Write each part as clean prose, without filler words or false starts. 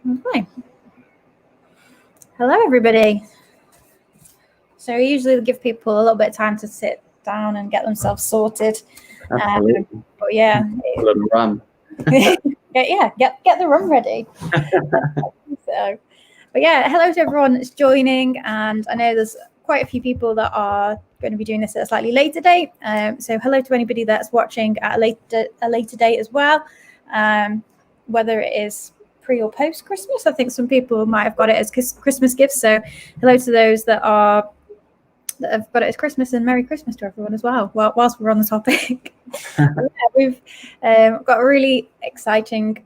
Okay. Hello, everybody. So we usually give people a little bit of time to sit down and get themselves sorted. Absolutely. But yeah, A little rum. get the rum ready. But yeah, hello to everyone that's joining, and I know there's quite a few people that are going to be doing this at a slightly later date. So hello to anybody that's watching at a later date as well, whether it is pre or post Christmas. I think some people might have got it as Christmas gifts. So hello to those that have got it as Christmas, and Merry Christmas to everyone as well. Whilst we're on the topic, we've got a really exciting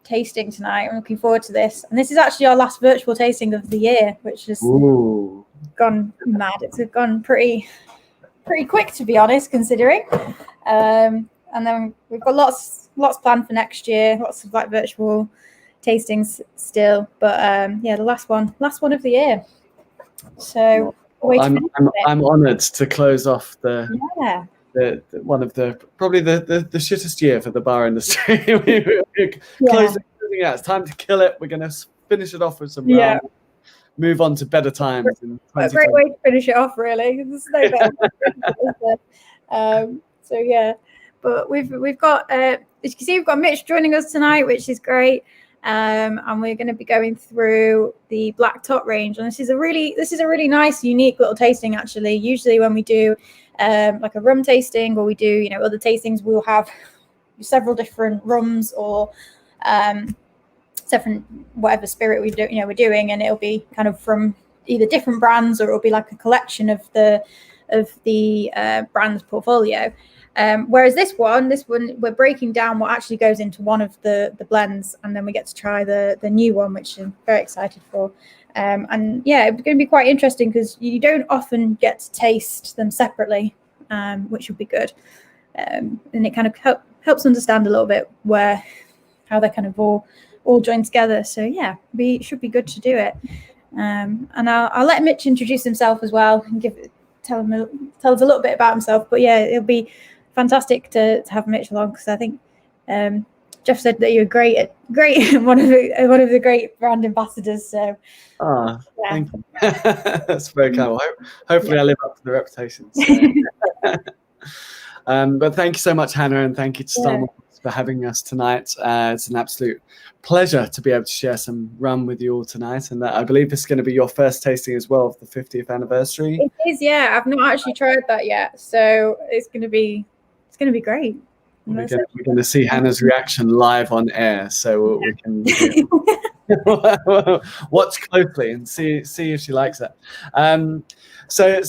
tasting tonight. I'm looking forward to this, and this is actually our last virtual tasting of the year, which has gone mad. It's gone pretty quick, to be honest, considering. And then we've got lots planned for next year, lots of like virtual tastings still, but the last one of the year. So I'm honoured to close off the one of the probably the shittest year for the bar industry. Closing out. It's time to kill it. We're going to finish it off with some rum. Move on to better times. A great way to finish it off, really. There's no better. So yeah, but we've got as you can see, we've got Mitch joining us tonight, which is great. And we're going to be going through the Black Tot range, and this is a really nice, unique little tasting. Actually, usually when we do like a rum tasting, or we do other tastings, we'll have several different rums or different whatever spirit we're doing, and it'll be kind of from either different brands, or it'll be like a collection of the brand's portfolio. Whereas this one we're breaking down what actually goes into one of the blends, and then we get to try the new one, which I'm very excited for. And yeah, it's going to be quite interesting because you don't often get to taste them separately, which would be good. And it kind of helps understand a little bit how they're kind of all joined together. So yeah, it should be good to do it. And I'll let Mitch introduce himself as well and tell us a little bit about himself. But yeah, it'll be fantastic to have Mitch along, because I think Jeff said that you're great one of the great brand ambassadors. So thank you. That's very kind. Hopefully I live up to the reputation. So. But thank you so much, Hannah, and thank you to Star for having us tonight. It's an absolute pleasure to be able to share some rum with you all tonight, and I believe this is going to be your first tasting as well of the 50th anniversary. It is, yeah. I've not actually tried that yet, so it's going to be great. We're going to see Hannah's reaction live on air, so we can watch closely and see if she likes it. So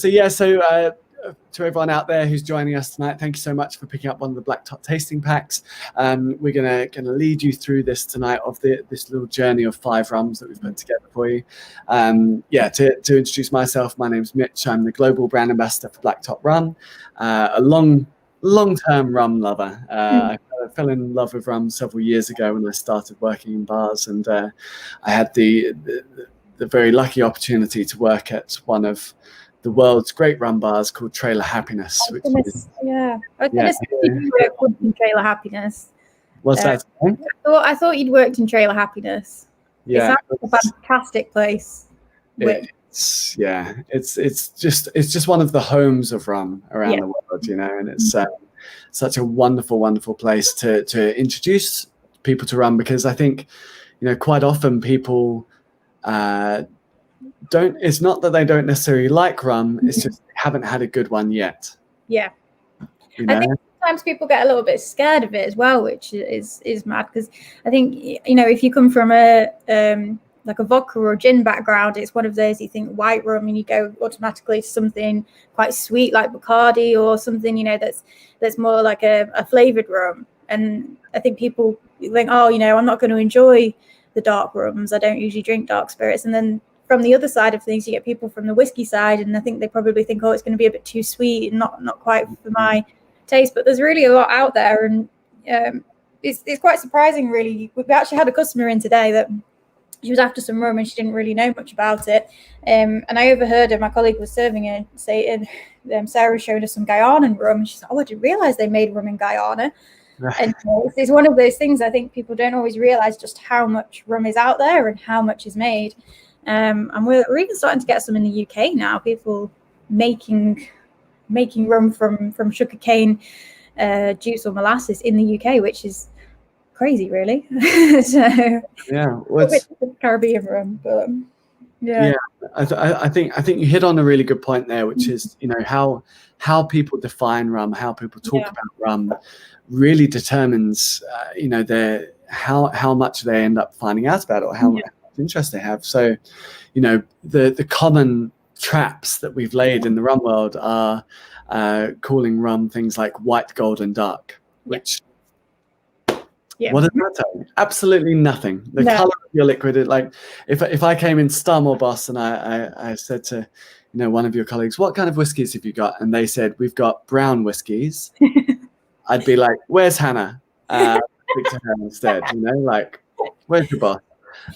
to everyone out there who's joining us tonight, thank you so much for picking up one of the Black Tot tasting packs. We're gonna lead you through this tonight of this little journey of 5 rums that we've put together for you. To introduce myself, my name's Mitch. I'm the global brand ambassador for Black Tot Rum, a long-term rum lover. I fell in love with rum several years ago when I started working in bars, and I had the very lucky opportunity to work at one of the world's great rum bars called Trailer Happiness. I was going to say you worked in Trailer Happiness. What's that? I thought you'd worked in Trailer Happiness. Yeah, it's a fantastic place. It's just one of the homes of rum around the world, and it's such a wonderful place to introduce people to rum, because I think quite often people it's not that they don't necessarily like rum, it's just they haven't had a good one yet. I think sometimes people get a little bit scared of it as well, which is mad, because I think if you come from a like a vodka or gin background, it's one of those, you think white rum and you go automatically to something quite sweet like Bacardi, or something that's more like a flavored rum. And I think people think, I'm not going to enjoy the dark rums, I don't usually drink dark spirits. And then from the other side of things, you get people from the whiskey side, and I think they probably think, it's going to be a bit too sweet and not quite for my taste. But there's really a lot out there, and it's quite surprising, really. We actually had a customer in today that she was after some rum and she didn't really know much about it. And I overheard her, my colleague was serving her, saying, Sarah showed us some Guyanan rum, and she said, I didn't realize they made rum in Guyana. And it's one of those things I think people don't always realize just how much rum is out there and how much is made. And we're even starting to get some in the UK now. People making rum from sugarcane juice or molasses in the UK, which is crazy, really. So yeah, Caribbean rum, but yeah. I think you hit on a really good point there, which is, you know, how people define rum, how people talk about rum, really determines, you know, how much they end up finding out about it, or how much interest they have. So, you know, the common traps that we've laid in the rum world are calling rum things like white, gold, and dark, which. What does that tell you? Absolutely nothing. The color of your liquid, like if I came in Stum or Boss and I said to, you know, one of your colleagues, what kind of whiskies have you got? And they said, we've got brown whiskies. I'd be like, where's Hannah? Speak to her instead, you know, like, where's your boss?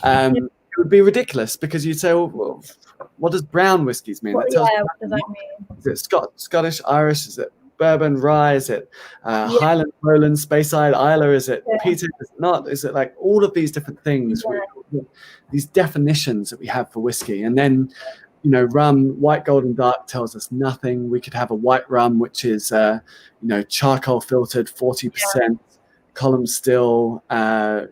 It would be ridiculous because you'd say, well, what does brown whiskies mean? What does that mean? Is it Scottish, Irish? Is it bourbon, rye? Is it Highland, Lowland, Speyside, Islay? Is it peated? Is it not? Is it like all of these different things, these definitions that we have for whiskey? And then, you know, rum, white, gold, and dark tells us nothing. We could have a white rum, which is, you know, charcoal filtered, 40%, column still,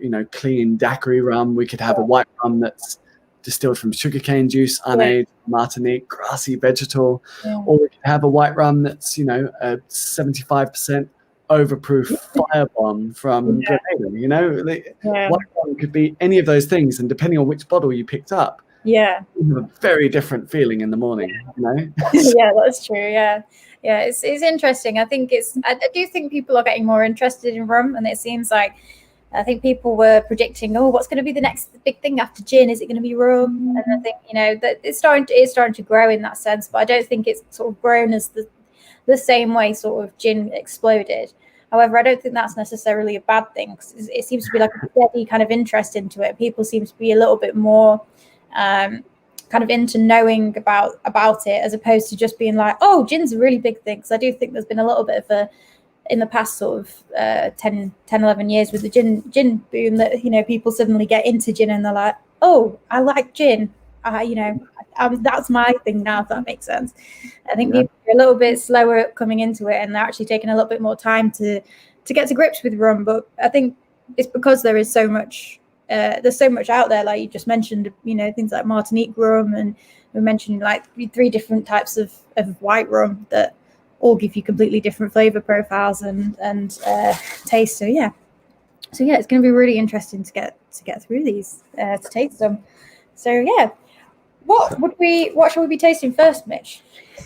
you know, clean daiquiri rum. We could have a white rum that's distilled from sugarcane juice, unaged, Martinique, grassy vegetal, or we could have a white rum that's, you know, a 75% overproof firebomb from Grenada. You know, white rum could be any of those things, and depending on which bottle you picked up, you have a very different feeling in the morning. You know, yeah, that's true. Yeah, it's interesting. I think I do think people are getting more interested in rum, and it seems like. I think people were predicting, what's going to be the next big thing after gin? Is it going to be rum? And I think, you know, that it's starting to grow in that sense, but I don't think it's sort of grown as the same way sort of gin exploded. However, I don't think that's necessarily a bad thing, because it seems to be like a steady kind of interest into it. People seem to be a little bit more kind of into knowing about it, as opposed to just being like, gin's a really big thing. Because I do think there's been a little bit of in the past sort of 10, 11 years with the gin boom, that, you know, people suddenly get into gin and they're like, I like gin. You know, that's my thing now, if that makes sense. I think people are a little bit slower coming into it, and they're actually taking a little bit more time to get to grips with rum. But I think it's because there is so much, there's so much out there, like you just mentioned, you know, things like Martinique rum, and we mentioned like 3 different types of white rum that all give you completely different flavor profiles and taste. So it's going to be really interesting to get through these, to taste them. So what shall we be tasting first, Mitch?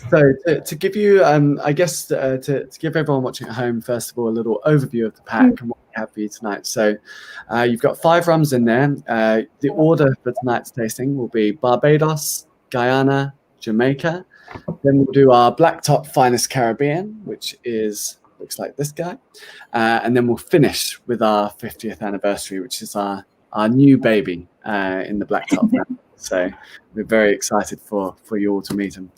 So to give you, I guess to give everyone watching at home, first of all, a little overview of the pack and what we have for you tonight. So you've got 5 rums in there. The order for tonight's tasting will be Barbados, Guyana, Jamaica. Then we'll do our Black Tot Finest Caribbean, which looks like this guy. And then we'll finish with our 50th anniversary, which is our new baby in the Black Tot family. So we're very excited for you all to meet him.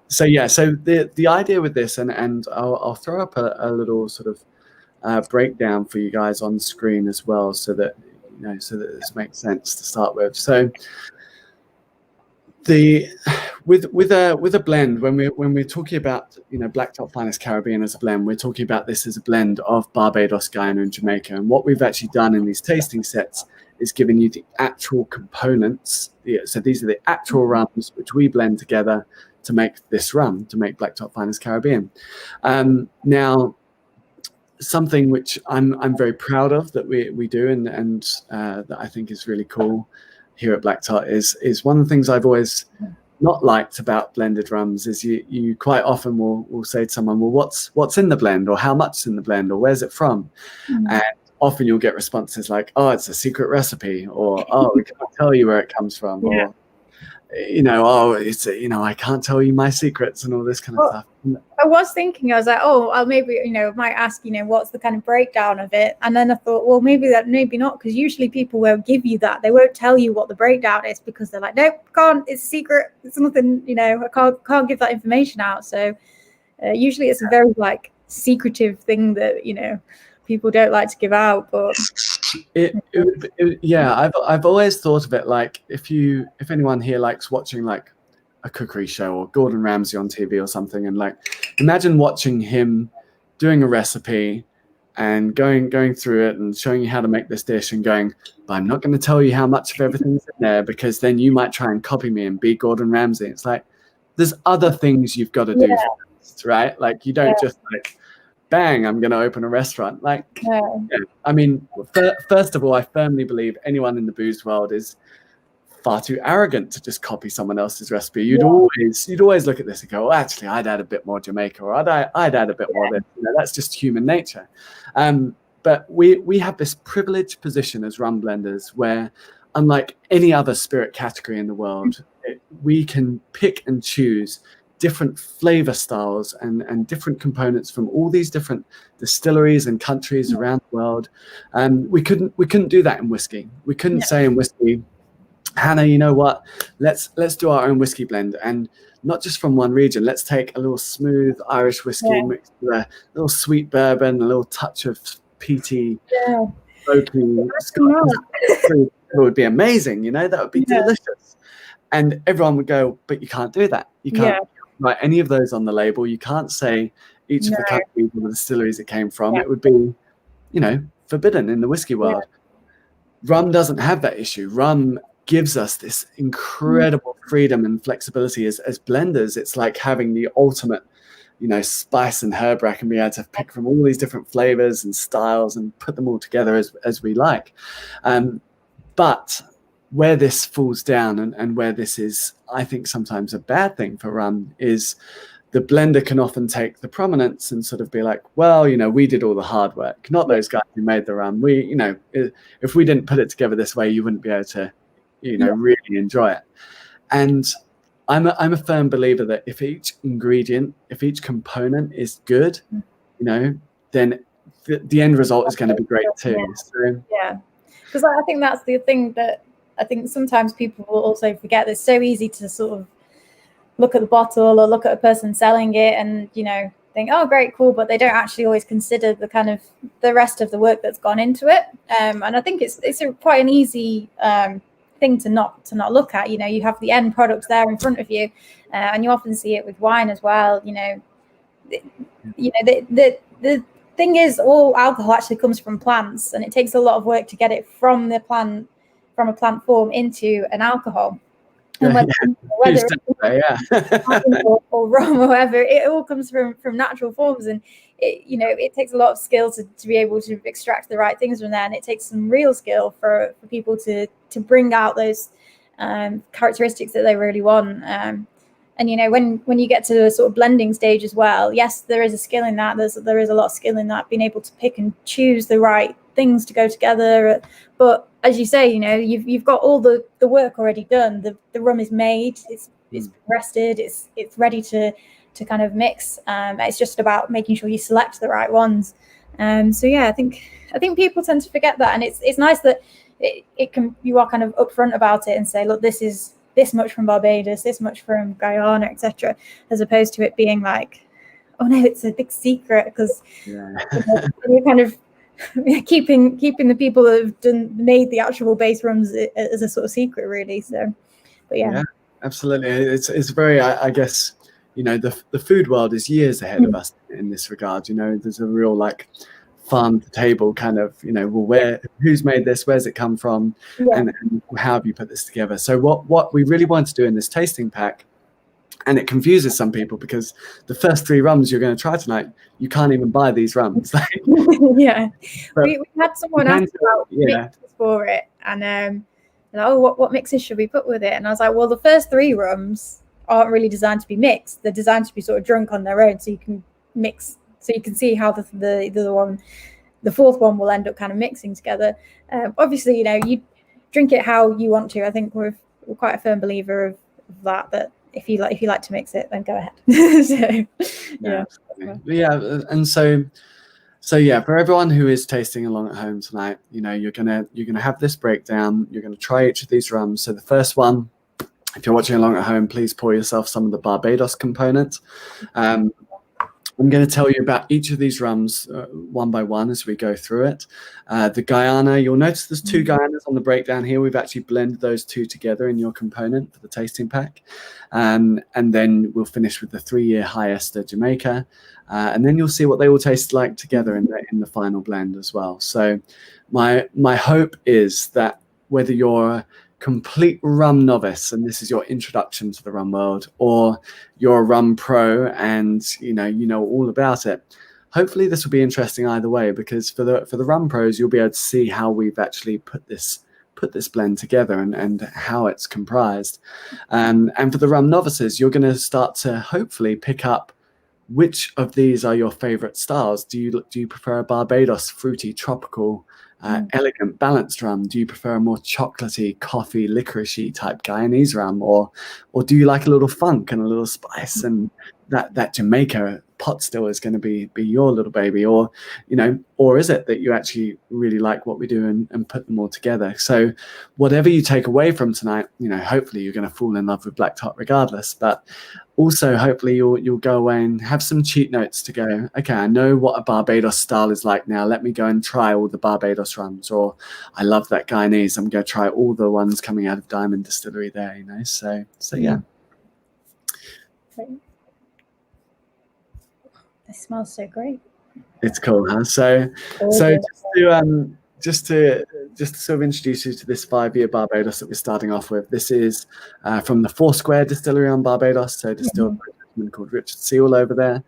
So the idea with this, and I'll throw up a little sort of breakdown for you guys on screen as well, so that this makes sense to start with. So with a blend, when we're talking about, you know, Black Tot Finest Caribbean as a blend, we're talking about this as a blend of Barbados, Guyana, and Jamaica. And what we've actually done in these tasting sets is given you the actual components. So these are the actual rums which we blend together to make this rum, to make Black Tot Finest Caribbean. Now, something which I'm very proud of that we do, and that I think is really cool here at Black Tot is one of the things I've always not liked about blended rums is you quite often will say to someone, well, what's in the blend, or how much's in the blend, or where's it from? And often you'll get responses like, it's a secret recipe, or we can't tell you where it comes from, or it's I can't tell you my secrets, and all this kind of stuff. I was thinking, I was like, I'll maybe, might ask, what's the kind of breakdown of it? And then I thought, well, maybe not, because usually people won't give you that. They won't tell you what the breakdown is, because they're like, nope, can't, it's a secret. It's nothing, I can't give that information out. So usually it's a very secretive thing that, people don't like to give out, but yeah, I've always thought of it like if anyone here likes watching like a cookery show or Gordon Ramsay on TV or something, and like imagine watching him doing a recipe and going through it and showing you how to make this dish and going, but I'm not going to tell you how much of everything's in there because then you might try and copy me and be Gordon Ramsay. It's like there's other things you've got to do first, right? Like you don't just like bang, I'm going to open a restaurant. Like, I mean, first of all, I firmly believe anyone in the booze world is far too arrogant to just copy someone else's recipe. You'd always look at this and go, well, actually, I'd add a bit more Jamaica, or I'd add a bit more of this. You know, that's just human nature. But we have this privileged position as rum blenders where, unlike any other spirit category in the world, we can pick and choose different flavor styles and different components from all these different distilleries and countries around the world. We couldn't do that in whiskey. We couldn't say in whiskey, Hannah, you know what? Let's do our own whiskey blend, and not just from one region. Let's take a little smooth Irish whiskey mixed with a little sweet bourbon, a little touch of peaty, smoky Scotch. It would be amazing, you know. That would be delicious. And everyone would go, but you can't do that. You can't write any of those on the label. You can't say each of the countries or the distilleries it came from. It would be, you know, forbidden in the whiskey world. Rum doesn't have that issue. Rum gives us this incredible freedom and flexibility as blenders. It's like having the ultimate, you know, spice and herb rack and be able to pick from all these different flavors and styles and put them all together as we like. But where this falls down and where this is, I think, sometimes a bad thing for rum is the blender can often take the prominence and sort of be like, well, you know, we did all the hard work, not those guys who made the rum. We, you know, if we didn't put it together this way, you wouldn't be able to, you know, really enjoy it. And I'm a firm believer that if each ingredient, if each component is good, you know, then the end result is going to be great too. So, because I think that's the thing that I think sometimes people will also forget. It's so easy to sort of look at the bottle or look at a person selling it and, you know, think, oh, great, cool, but they don't actually always consider the kind of the rest of the work that's gone into it. And I think it's quite an easy thing to not look at. You know, you have the end product there in front of you, and you often see it with wine as well. You know, the thing is, all alcohol actually comes from plants, and it takes a lot of work to get it from a plant form into an alcohol. And whether or rum or whatever, it all comes from natural forms, and it takes a lot of skill to be able to extract the right things from there, and it takes some real skill for people to bring out those characteristics that they really want. And you know, when you get to a sort of blending stage as well, yes, there is a skill in that. There is a lot of skill in that, being able to pick and choose the right things to go together. But as you say, you know, you've got all the work already done. The rum is made, it's rested, it's ready to kind of mix. It's just about making sure you select the right ones. So yeah, I think people tend to forget that, and it's nice that you are kind of upfront about it and say, look, this is this much from Barbados, this much from Guyana, etc., as opposed to it being like, oh no, it's a big secret, because you're kind of keeping the people that have made the actual base rums as a sort of secret, really. So, but yeah, absolutely. It's very, I guess, you know, the food world is years ahead of us in this regard. You know, there's a real like farm to table kind of, you know, well, who's made this, where's it come from, and how have you put this together? So what we really want to do in this tasting pack, and it confuses some people because the first 3 rums you're going to try tonight, you can't even buy these rums. We had someone ask about mixes for it, and what mixes should we put with it? And I was like, well, the first 3 rums aren't really designed to be mixed. They're designed to be sort of drunk on their own, so you can mix, so you can see how the 4th one will end up kind of mixing together. Obviously, you know, you drink it how you want to. I think we're quite a firm believer of that if you like to mix it, then go ahead. And so yeah, for everyone who is tasting along at home tonight, you know, you're gonna have this breakdown. You're gonna try each of these rums. So the first one, if you're watching along at home, please pour yourself some of the Barbados component. I'm going to tell you about each of these rums one by one as we go through it. The Guyana, you'll notice there's 2 Guyanas on the breakdown here. We've actually blended those 2 together in your component for the tasting pack. And then we'll finish with the 3-year high ester Jamaica. And then you'll see what they all taste like together in the final blend as well. So my hope is that whether you're complete rum novice and this is your introduction to the rum world, or you're a rum pro and you know all about it, hopefully this will be interesting either way, because for the rum pros you'll be able to see how we've actually put this blend together and how it's comprised, and for the rum novices you're going to start to hopefully pick up which of these are your favorite styles. Do you prefer a Barbados fruity tropical elegant balanced rum? Do you prefer a more chocolatey, coffee, licoricey type Guyanese rum, or do you like a little funk and a little spice? And that Jamaica pot still is going to be your little baby, or is it that you actually really like what we do and put them all together? So whatever you take away from tonight, hopefully you're going to fall in love with Black Tot regardless, but also hopefully you'll go away and have some cheat notes to go, okay, I know what a Barbados style is like now. Let me go and try all the Barbados rums, or I love that Guyanese. I'm going to try all the ones coming out of Diamond Distillery there, So yeah. It smells so great. It's cool, huh? So just to sort of introduce you to this 5-year Barbados that we're starting off with. This is from the Foursquare Distillery on Barbados, so distilled by a gentleman called Richard Seal over there,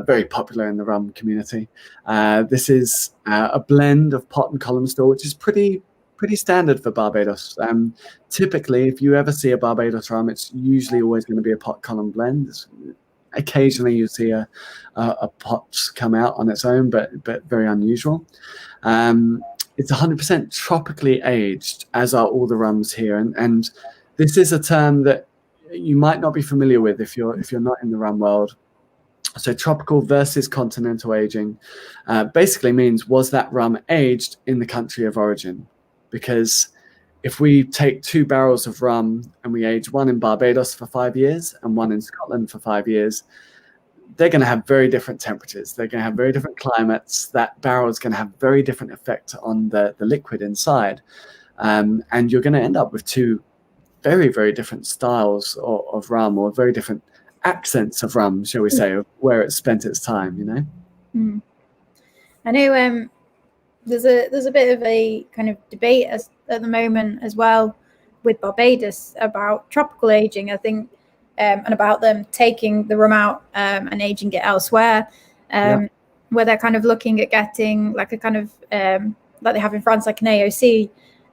very popular in the rum community. This is a blend of pot and column store, which is pretty standard for Barbados. Typically, if you ever see a Barbados rum, it's usually always going to be a pot column blend. Occasionally you see a pot come out on its own, but very unusual. It's 100% tropically aged, as are all the rums here, and this is a term that you might not be familiar with if you're not in the rum world. So tropical versus continental aging basically means, was that rum aged in the country of origin? Because if we take 2 barrels of rum and we age one in Barbados for 5 years and one in Scotland for 5 years, they're going to have very different temperatures. They're going to have very different climates. That barrel is going to have very different effect on the liquid inside. And you're going to end up with 2 very, very different styles of rum, or very different accents of rum, shall we say, of where it spent its time, I know there's a bit of a kind of debate at the moment as well with Barbados about tropical aging, I think, and about them taking the rum out and aging it elsewhere, where they're kind of looking at getting like a kind of like they have in France, like an AOC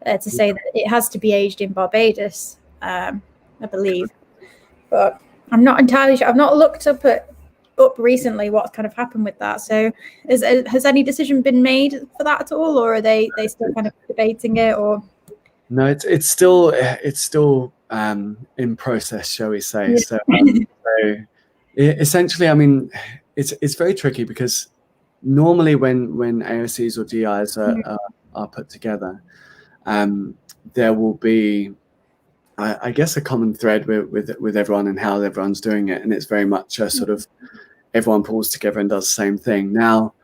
to say that it has to be aged in Barbados, I believe. But I'm not entirely sure. I've not looked up recently what's kind of happened with that. So has any decision been made for that at all, or are they still kind of debating it? Or no, it's still in process, shall we say. Yeah. So essentially, I mean, it's very tricky, because normally when AOCs or GIs are put together, there will be, I guess, a common thread with everyone and how everyone's doing it, and it's very much a sort of everyone pulls together and does the same thing. Now,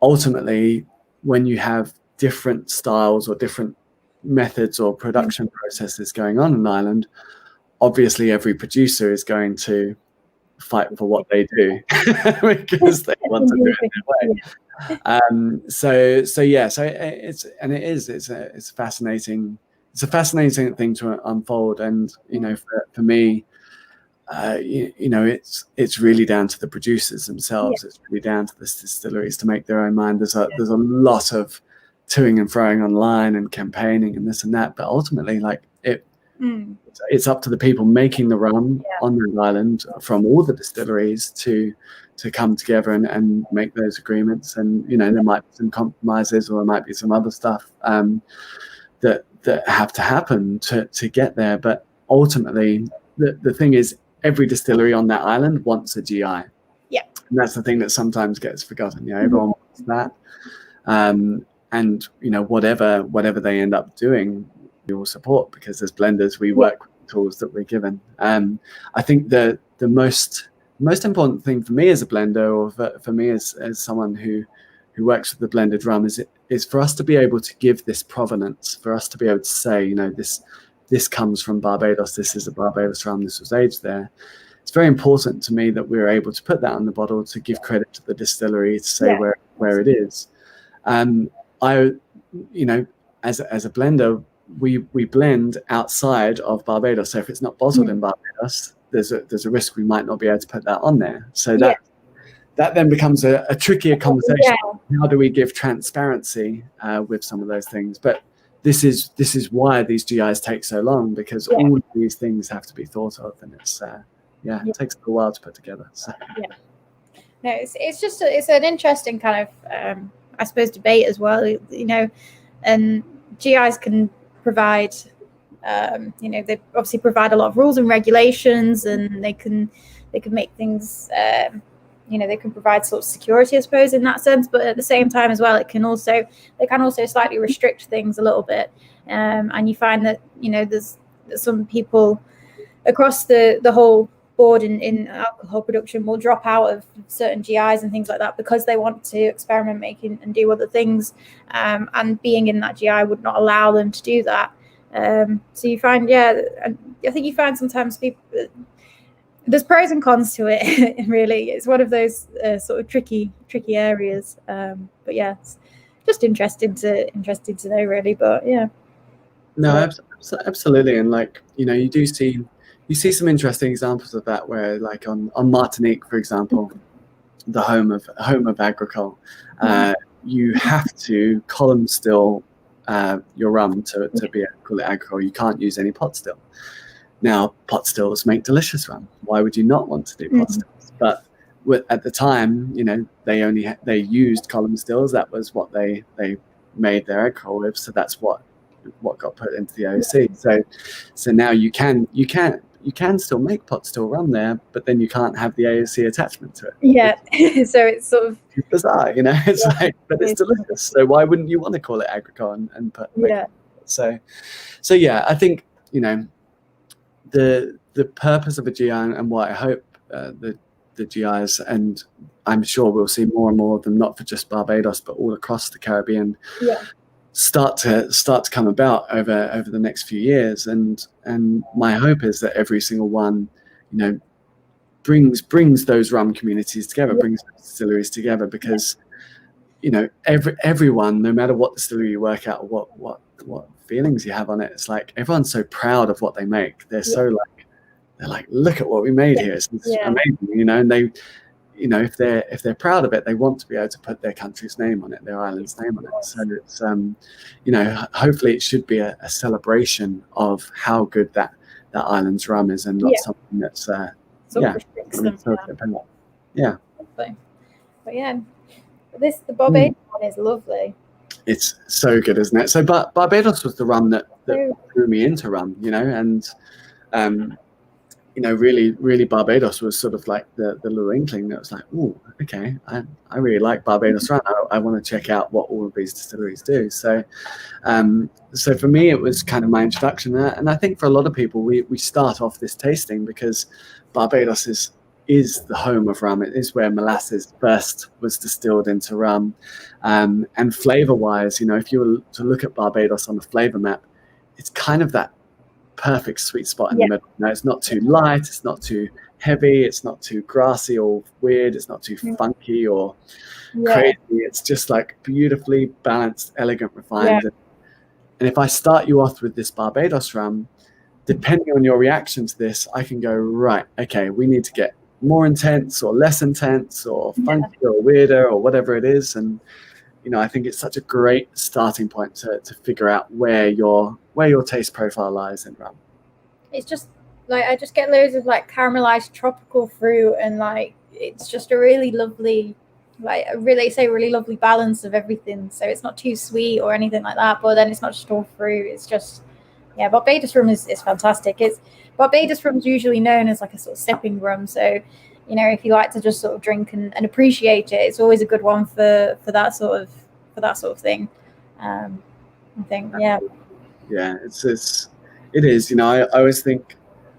ultimately, when you have different styles or different methods or production processes going on an island, obviously every producer is going to fight for what they do because they want to do it their way. So it's a fascinating thing to unfold, and for me, it's really down to the producers themselves. It's really down to the distilleries to make their own mind. There's a lot of toing and froing online and campaigning and this and that, but ultimately, like it's up to the people making the rum on that island from all the distilleries to come together and make those agreements. And there might be some compromises, or there might be some other stuff that have to happen to get there. But ultimately, the thing is, every distillery on that island wants a GI. Yeah, and that's the thing that sometimes gets forgotten. Everyone wants that. And whatever they end up doing, we will support, because as blenders we work with the tools that we're given. I think the most most important thing for me as a blender, or for me as someone who works with the blended rum, is for us to be able to give this provenance, for us to be able to say, this comes from Barbados, this is a Barbados rum, this was aged there. It's very important to me that we're able to put that on the bottle, to give credit to the distillery, to say where it is. I, as a blender, we blend outside of Barbados. So if it's not bottled in Barbados, there's a risk we might not be able to put that on there. So that then becomes a trickier conversation. Yeah. How do we give transparency with some of those things? But this is why these GIs take so long, because all of these things have to be thought of, and it's it takes a while to put together. So. Yeah. No, it's just it's an interesting kind of I suppose debate as well. And GIs can provide they obviously provide a lot of rules and regulations, and they can make things they can provide sort of security, I suppose, in that sense. But at the same time as well, they can also slightly restrict things a little bit. And you find that there's some people across the whole board in alcohol production will drop out of certain GIs and things like that because they want to experiment, make and do other things, and being in that GI would not allow them to do that. So you find, I think you find sometimes people, there's pros and cons to it. Really, it's one of those sort of tricky areas. But it's just interesting to know, really. But no, absolutely, and you see some interesting examples of that, where like on Martinique, for example, the home of agricole, you have to column still your rum to be able to call it agricole. You can't use any pot still. Now, pot stills make delicious rum. Why would you not want to do pot stills? But at the time, they used column stills. That was what they made their agricole with. So that's what got put into the AOC. So now you can still make pot still rum there, but then you can't have the AOC attachment to it. Yeah, so it's sort of bizarre, It's but it's delicious. So why wouldn't you want to call it agricole and put? So I think the purpose of a GI, and what I hope the GIs, and I'm sure we'll see more and more of them, not for just Barbados but all across the Caribbean. Start to come about over the next few years, and my hope is that every single one brings those rum communities together, brings those distilleries together, because everyone, no matter what distillery you work at, or what feelings you have on it, it's like everyone's so proud of what they make. They're so they're like, look at what we made here. It's amazing, and they if they're proud of it, they want to be able to put their country's name on it, their island's name on it. So it's hopefully it should be a celebration of how good that island's rum is, and not something that's restricts them. Yeah. But the Barbados one is lovely. It's so good, isn't it? So Barbados was the rum that drew me into rum, and really Barbados was sort of like the little inkling that was like, oh, okay, I really like Barbados rum. I want to check out what all of these distilleries do. So for me, it was kind of my introduction, and I think for a lot of people, we start off this tasting because Barbados is the home of rum. It is where molasses first was distilled into rum, and flavor-wise, if you were to look at Barbados on the flavor map, it's kind of that perfect sweet spot in the middle. It's not too light, it's not too heavy, it's not too grassy or weird, it's not too funky or crazy. It's just like beautifully balanced, elegant, refined. And if I start you off with this Barbados rum, depending on your reaction to this, I can go, right, okay, we need to get more intense or less intense or funky or weirder or whatever it is. And I think it's such a great starting point to figure out where your taste profile lies in rum. It's just like I just get loads of like caramelized tropical fruit, and like it's just a really lovely, like really lovely balance of everything. So it's not too sweet or anything like that, but then it's not just all fruit. It's just Barbados rum is fantastic. Barbados rum is usually known as like a sort of sipping rum. So if you like to just sort of drink and appreciate it, it's always a good one for that sort of thing. I think, it is. I always think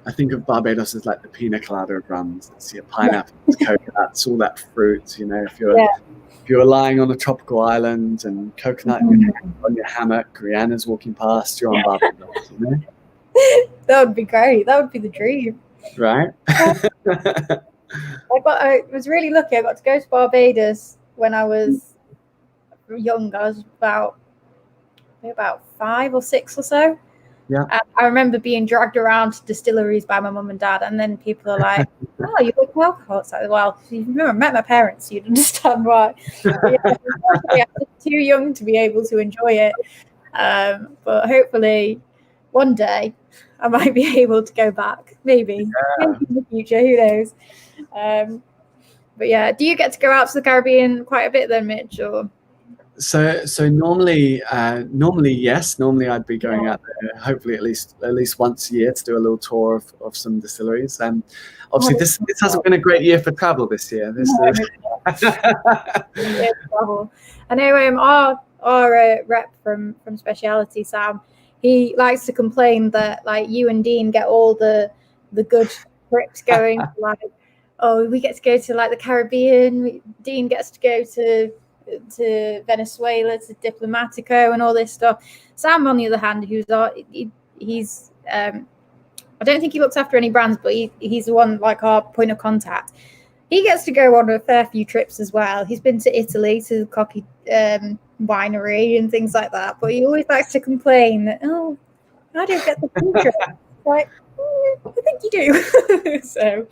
I think of Barbados as like the pina colada of rums. It's your pineapples, coconuts, all that fruit. You know, if you're lying on a tropical island and coconut on your hammock, Rihanna's walking past, you're on Barbados. You know? That would be great. That would be the dream. Right? I was really lucky. I got to go to Barbados when I was young. I was about 5 or 6 or so. Yeah. And I remember being dragged around to distilleries by my mum and dad, and then people are like, "Oh, you like alcohol?" It's like, well, if you've never met my parents, you'd understand why. Yeah, unfortunately, I was too young to be able to enjoy it. But hopefully, one day, I might be able to go back. Maybe in the future. Who knows? But yeah, do you get to go out to the Caribbean quite a bit then, Mitch? Or So normally yes. Normally I'd be going out there, hopefully at least once a year, to do a little tour of some distilleries. And obviously this hasn't been a great year for travel this year. Travel. I know our rep from Speciality, Sam, he likes to complain that like you and Dean get all the good trips going. Like, oh, we get to go to like the Caribbean. Dean gets to go to Venezuela, to Diplomatico, and all this stuff. Sam, on the other hand, he's I don't think he looks after any brands, but he's the one, like, our point of contact. He gets to go on a fair few trips as well. He's been to Italy, to the Cocky winery and things like that, but he always likes to complain that, oh, I don't get the full trip. Like, I think you do. So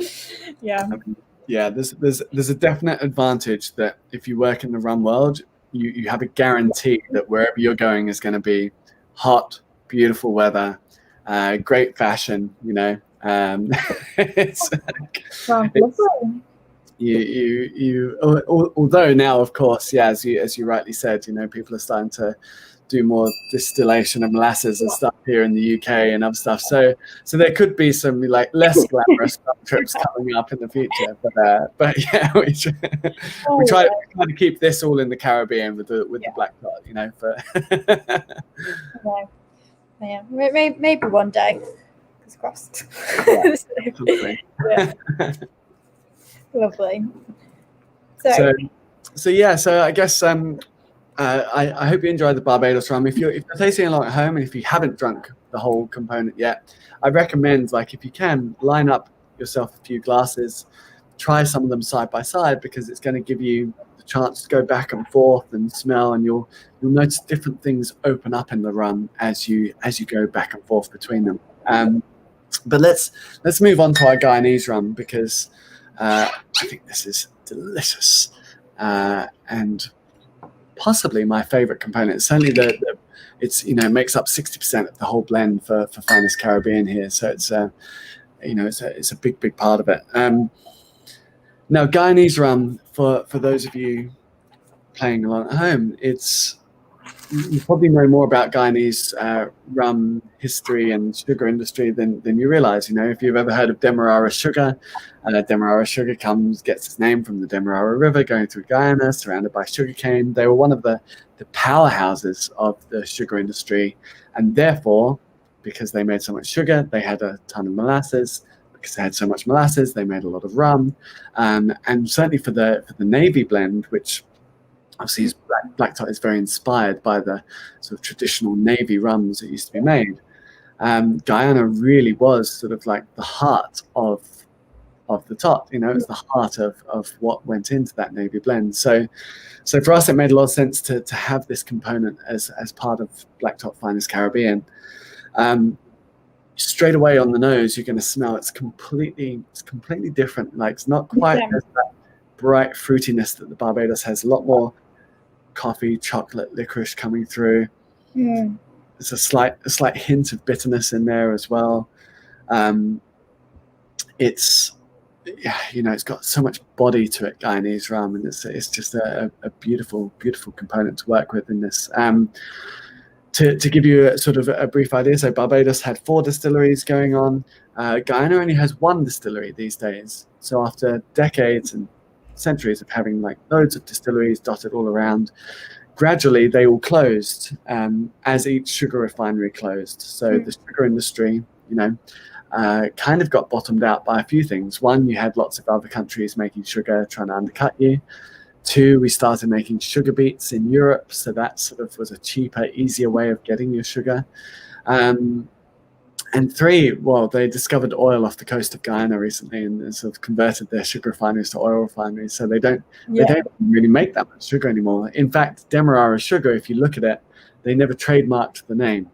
yeah. Yeah, there's a definite advantage that if you work in the rum world, you have a guarantee that wherever you're going is going to be hot, beautiful weather, great fashion. You know, it's although now, of course, yeah, as you rightly said, you know, people are starting to do more distillation of molasses and stuff here in the UK and other stuff. So there could be some like less glamorous trips coming up in the future. But yeah, we try to keep this all in the Caribbean with the Black Tot, you know. Yeah, maybe one day. It's crossed. Yeah. Lovely. So yeah, so I guess I hope you enjoyed the Barbados rum. If you're tasting along at home, and if you haven't drunk the whole component yet, I recommend, like, if you can, line up yourself a few glasses, try some of them side by side, because it's going to give you the chance to go back and forth and smell, and you'll notice different things open up in the rum as you go back and forth between them. But let's move on to our Guyanese rum, because I think this is delicious and possibly my favorite component. Certainly it's, you know, makes up 60% of the whole blend for Finest Caribbean here. So it's you know, it's a big part of it. Now, Guyanese rum, for those of you playing along at home, you probably know more about Guyanese rum history and sugar industry than you realize. You know, if you've ever heard of Demerara sugar, Demerara sugar gets its name from the Demerara River going through Guyana, surrounded by sugarcane. They were one of the powerhouses of the sugar industry, and therefore, because they made so much sugar, they had a ton of molasses. Because they had so much molasses, they made a lot of rum, and certainly for the Navy blend, which obviously Black Tot is very inspired by the sort of traditional Navy rums that used to be made. Guyana really was sort of like the heart of the Tot. You know, it's the heart of what went into that Navy blend. So for us, it made a lot of sense to have this component as part of Black Tot Finest Caribbean. Straight away on the nose, you're going to smell it's completely different. Like, it's not quite as that bright fruitiness that the Barbados has. A lot more coffee, chocolate, licorice coming through. There's a slight hint of bitterness in there as well. It's, you know, it's got so much body to it, Guyanese rum, and it's just a beautiful component to work with in this. To give you a sort of a brief idea, so Barbados had 4 distilleries going on. Guyana only has 1 distillery these days. So after decades and centuries of having like loads of distilleries dotted all around, gradually they all closed as each sugar refinery closed. So the sugar industry, you know, kind of got bottomed out by a few things. One, you had lots of other countries making sugar, trying to undercut you. Two, we started making sugar beets in Europe, so that sort of was a cheaper, easier way of getting your sugar. And three, well, they discovered oil off the coast of Guyana recently and sort of converted their sugar refineries to oil refineries. So they don't really make that much sugar anymore. In fact, Demerara sugar, if you look at it, they never trademarked the name.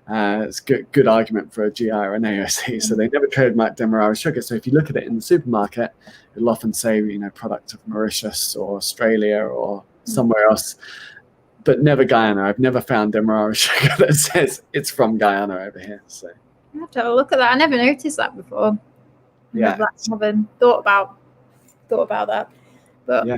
It's a good argument for a GI or an AOC. So they never trademarked Demerara sugar. So if you look at it in the supermarket, it'll often say, product of Mauritius or Australia or somewhere else, but never Guyana. I've never found Demerara sugar that says it's from Guyana over here. So I have to have a look at that. I never noticed that before. Yeah, haven't thought about that. But yeah.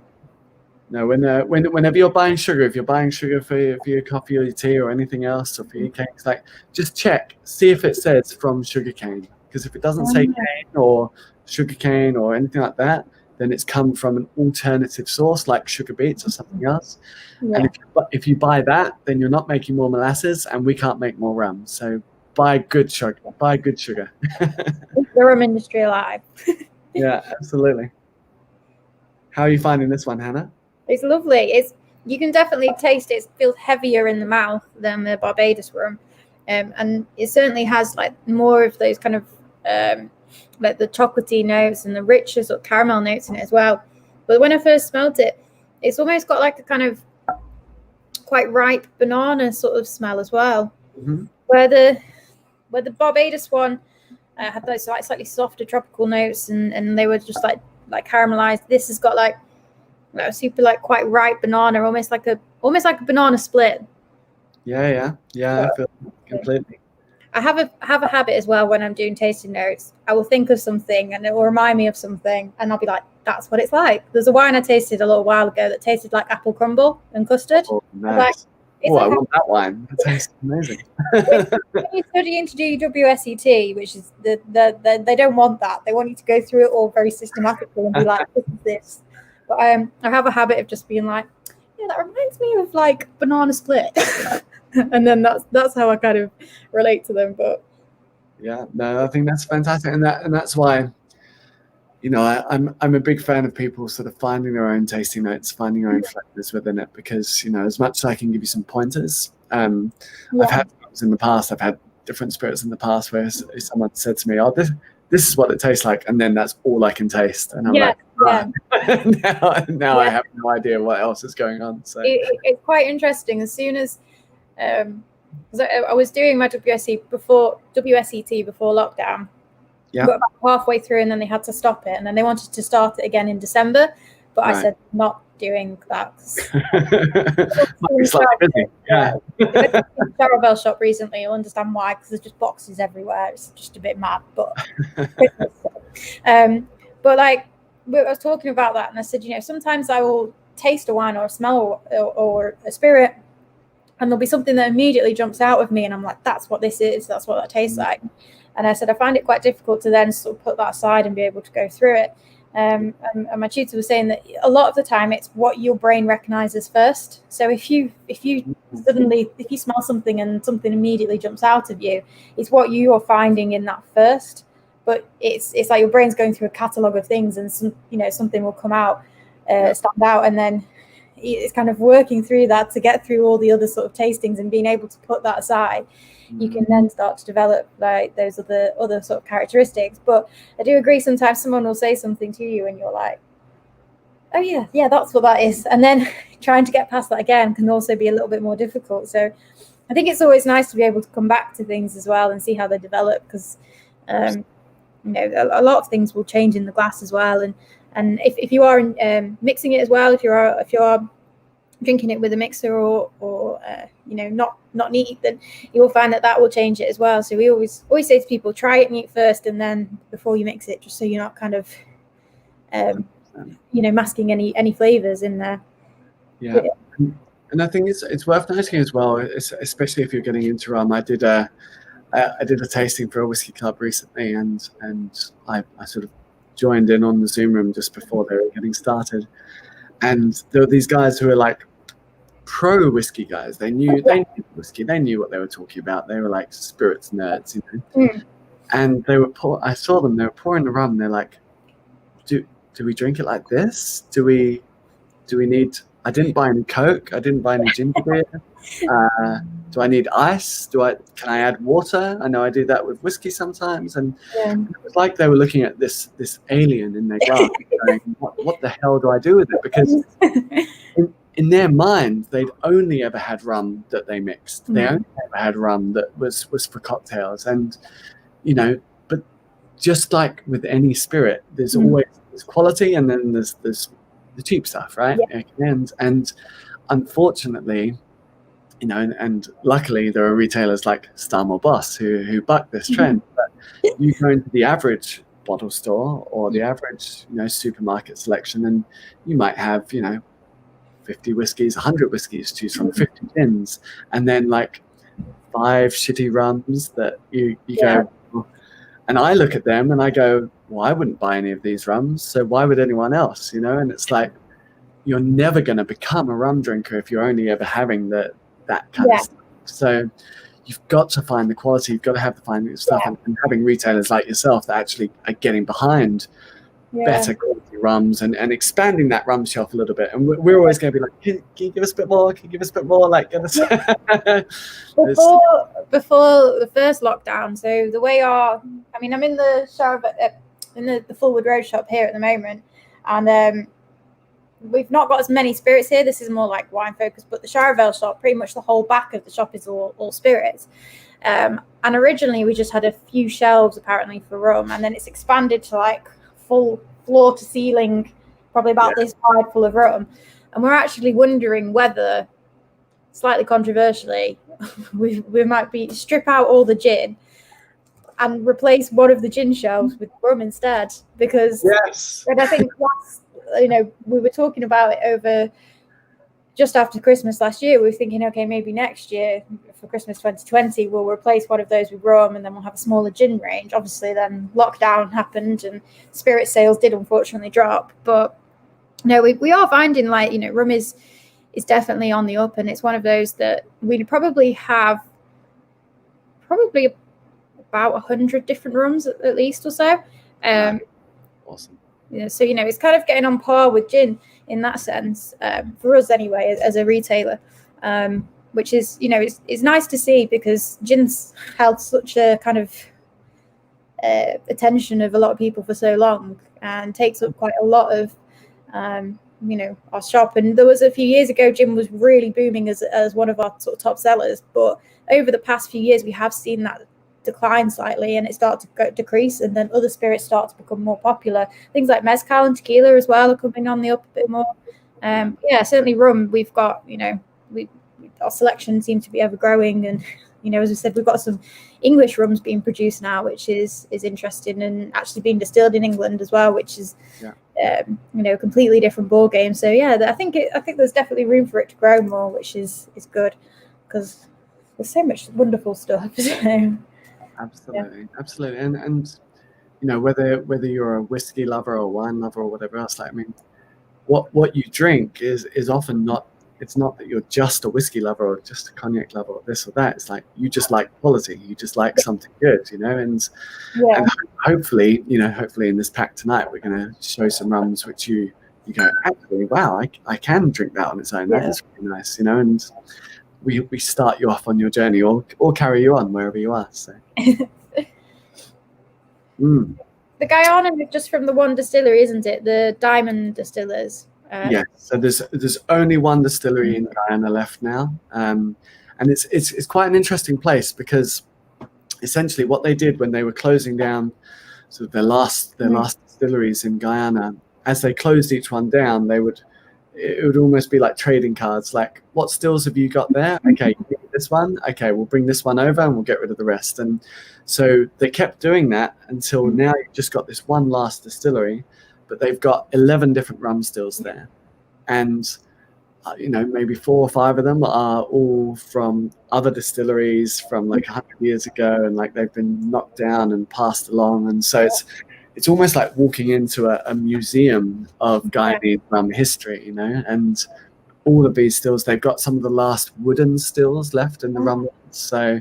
No, whenever you're buying sugar, if you're buying sugar for your coffee or your tea or anything else, or for your cakes, just check, see if it says from sugarcane. Because if it doesn't say cane or sugarcane or anything like that, then it's come from an alternative source like sugar beets or something else. Yeah. And if you buy that, then you're not making more molasses, and we can't make more rum. So buy good sugar. Buy good sugar. Keep the rum industry alive. Yeah, absolutely. How are you finding this one, Hannah? It's lovely. You can definitely taste it. It feels heavier in the mouth than the Barbados rum, and it certainly has more of those kind of the chocolatey notes and the richer sort of caramel notes in it as well. But when I first smelled it, it's almost got a kind of quite ripe banana sort of smell as well. Mm-hmm. Where the Barbados one had those slightly softer tropical notes, and they were just like caramelized. This has got super quite ripe banana, almost like a banana split. Yeah. I feel completely. I have a habit as well when I'm doing tasting notes. I will think of something and it will remind me of something, and I'll be like, "That's what it's like." There's a wine I tasted a little while ago that tasted like apple crumble and custard. Oh, nice. I want that wine. It tastes amazing. When you're studying to do your WSET, which is they don't want that. They want you to go through it all very systematically and be like, "This is this." But I have a habit of just being like, "Yeah, that reminds me of banana split," and then that's how I kind of relate to them. But yeah, no, I think that's fantastic, and that's why. I'm a big fan of people sort of finding their own tasting notes, finding their own flavors within it, because as much as I can give you some pointers, I've had in the past. I've had different spirits in the past where someone said to me, "Oh, this is what it tastes like," and then that's all I can taste, and I'm now I have no idea what else is going on. So it's quite interesting. As soon as I was doing my WSET before lockdown. Yeah. Got about halfway through, and then they had to stop it, and then they wanted to start it again in December, but I said not doing that. Yeah. Caravelle shop recently. You'll understand why, because there's just boxes everywhere. It's just a bit mad, but but I was talking about that, and I said, sometimes I will taste a wine or a smell or a spirit, and there'll be something that immediately jumps out of me, and I'm like, that's what this is. That's what that tastes like. And I said, I find it quite difficult to then sort of put that aside and be able to go through it. And my tutor was saying that a lot of the time it's what your brain recognizes first. So if you smell something and something immediately jumps out of you, it's what you are finding in that first. But it's like your brain's going through a catalogue of things, and something will come out, stand out, and then it's kind of working through that to get through all the other sort of tastings and being able to put that aside. You can then start to develop those other sort of characteristics. But I do agree, sometimes someone will say something to you and you're like, oh yeah, that's what that is. And then trying to get past that again can also be a little bit more difficult. So I think it's always nice to be able to come back to things as well and see how they develop, because a lot of things will change in the glass as well. And if you are mixing it as well, if you are drinking it with a mixer or not neat, then you will find that will change it as well. So we always say to people, try it neat first, and then before you mix it, just so you're not kind of masking any flavors in there. Yeah. And I think it's worth noting as well, especially if you're getting into rum. I did a tasting for a whiskey club recently, and I sort of joined in on the Zoom room just before they were getting started, and there were these guys who were like pro whiskey guys. They knew whiskey. They knew what they were talking about. They were like spirits nerds, and I saw them. They were pouring the rum. They're like, "Do we drink it like this? Do we need?" I didn't buy any Coke. I didn't buy any ginger beer. Do I need ice? Can I add water? I know I do that with whiskey sometimes. And it was like they were looking at this alien in their glass, going, "What the hell do I do with it?" Because in their mind, they'd only ever had rum that they mixed. They only ever had rum that was for cocktails. And but just like with any spirit, there's always this quality, and then there's the cheap stuff, right? And unfortunately, and luckily there are retailers like Stam or Boss who buck this trend. But you go into the average bottle store or the average supermarket selection, and you might have 50 whiskeys, 100 whiskeys, choose from 50 gins, and then like 5 shitty rums that you go. And I look at them and I go, well, I wouldn't buy any of these rums, so why would anyone else? And it's like, you're never going to become a rum drinker if you're only ever having that kind of stuff. So you've got to find the quality, you've got to have the fine stuff, and having retailers like yourself that actually are getting behind better quality rums and expanding that rum shelf a little bit. And we're always going to be like, can you give us a bit more? Can you give us a bit more? Like, give us before the first lockdown. So the way I'm in the in the Fulwood Road shop here at the moment, and we've not got as many spirits here. This is more like wine focused, but the Charavel shop, pretty much the whole back of the shop is all spirits. And originally we just had a few shelves apparently for rum, and then it's expanded to like full floor to ceiling, probably about this wide, full of rum. And we're actually wondering whether, slightly controversially, we might strip out all the gin and replace one of the gin shelves with rum instead, because and I think we were talking about it over just after Christmas last year. We were thinking, okay, maybe next year for Christmas 2020 we'll replace one of those with rum, and then we'll have a smaller gin range. Obviously then lockdown happened and spirit sales did unfortunately drop, but we are finding like rum is definitely on the up, and it's one of those that we probably have about 100 different rums at least or so. Awesome. So it's kind of getting on par with gin in that sense, for us anyway, as a retailer, which is it's nice to see, because gin's held such a kind of attention of a lot of people for so long and takes up quite a lot of our shop. And there was a few years ago gin was really booming as one of our sort of top sellers, but over the past few years we have seen that decline slightly, and it started to decrease, and then other spirits start to become more popular. Things like mezcal and tequila as well are coming on the up a bit more. Certainly rum, we've got our selection seems to be ever growing, and as we said, we've got some English rums being produced now, which is interesting, and actually being distilled in England as well, which is a completely different ball game. So I think there's definitely room for it to grow more, which is good, because there's so much wonderful stuff. Absolutely. And whether you're a whiskey lover or wine lover or whatever else, what you drink is often not, it's not that you're just a whiskey lover or just a cognac lover or this or that. It's like you just like quality, you just like something good, and hopefully in this pack tonight we're going to show some rums which you go, actually, wow, I can drink that on its own. That is really nice, and we start you off on your journey, or carry you on wherever you are. So the Guyana is just from the one distillery, isn't it? The Diamond Distillers. So there's only one distillery in Guyana left now, and it's quite an interesting place, because essentially what they did when they were closing down sort of their last distilleries in Guyana, as they closed each one down, it would almost be like trading cards, like, what stills have you got there? Okay, you need this one. Okay, we'll bring this one over and we'll get rid of the rest. And so they kept doing that until now you've just got this one last distillery, but they've got 11 different rum stills there. And, maybe 4 or 5 of them are all from other distilleries from like 100 years ago, and like they've been knocked down and passed along. And so it's almost like walking into a museum of Guyanese rum history, and all of these stills, they've got some of the last wooden stills left in the rum. So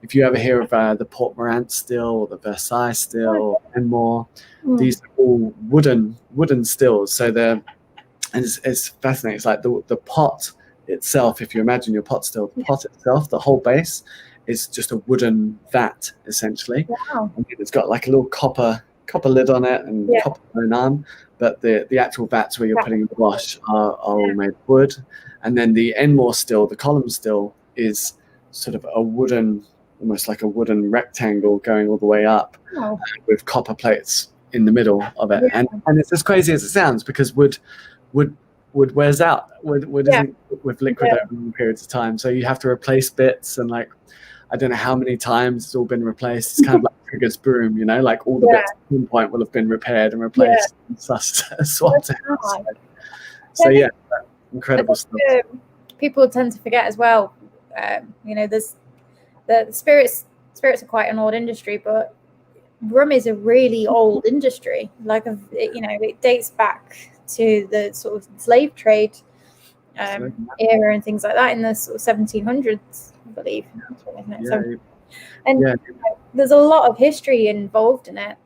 if you ever hear of the Port Morant still, or the Versailles still, and more, these are all wooden stills. So it's fascinating. It's like the pot itself. If you imagine your pot still, the pot itself, the whole base is just a wooden vat essentially. Wow. And it's got like a little copper lid on it and copper bone arm. But the actual vats where you're putting the wash are all made of wood. And then the Enmore still, the column still, is sort of a wooden, almost like a wooden rectangle going all the way up with copper plates in the middle of it. And it's as crazy as it sounds, because wood wears out. Wood isn't with liquid over long periods of time. So you have to replace bits, and like, I don't know how many times it's all been replaced. It's kind of like Trigger's broom, you know, like all the bits at some point will have been repaired and replaced and swapped out. So yeah, incredible stuff. People tend to forget as well. You know, there's the spirits are quite an old industry, but rum is a really old industry. Like, you know, it dates back to the sort of slave trade era and things like that in the sort of 1700s, I believe. There's a lot of history involved in it,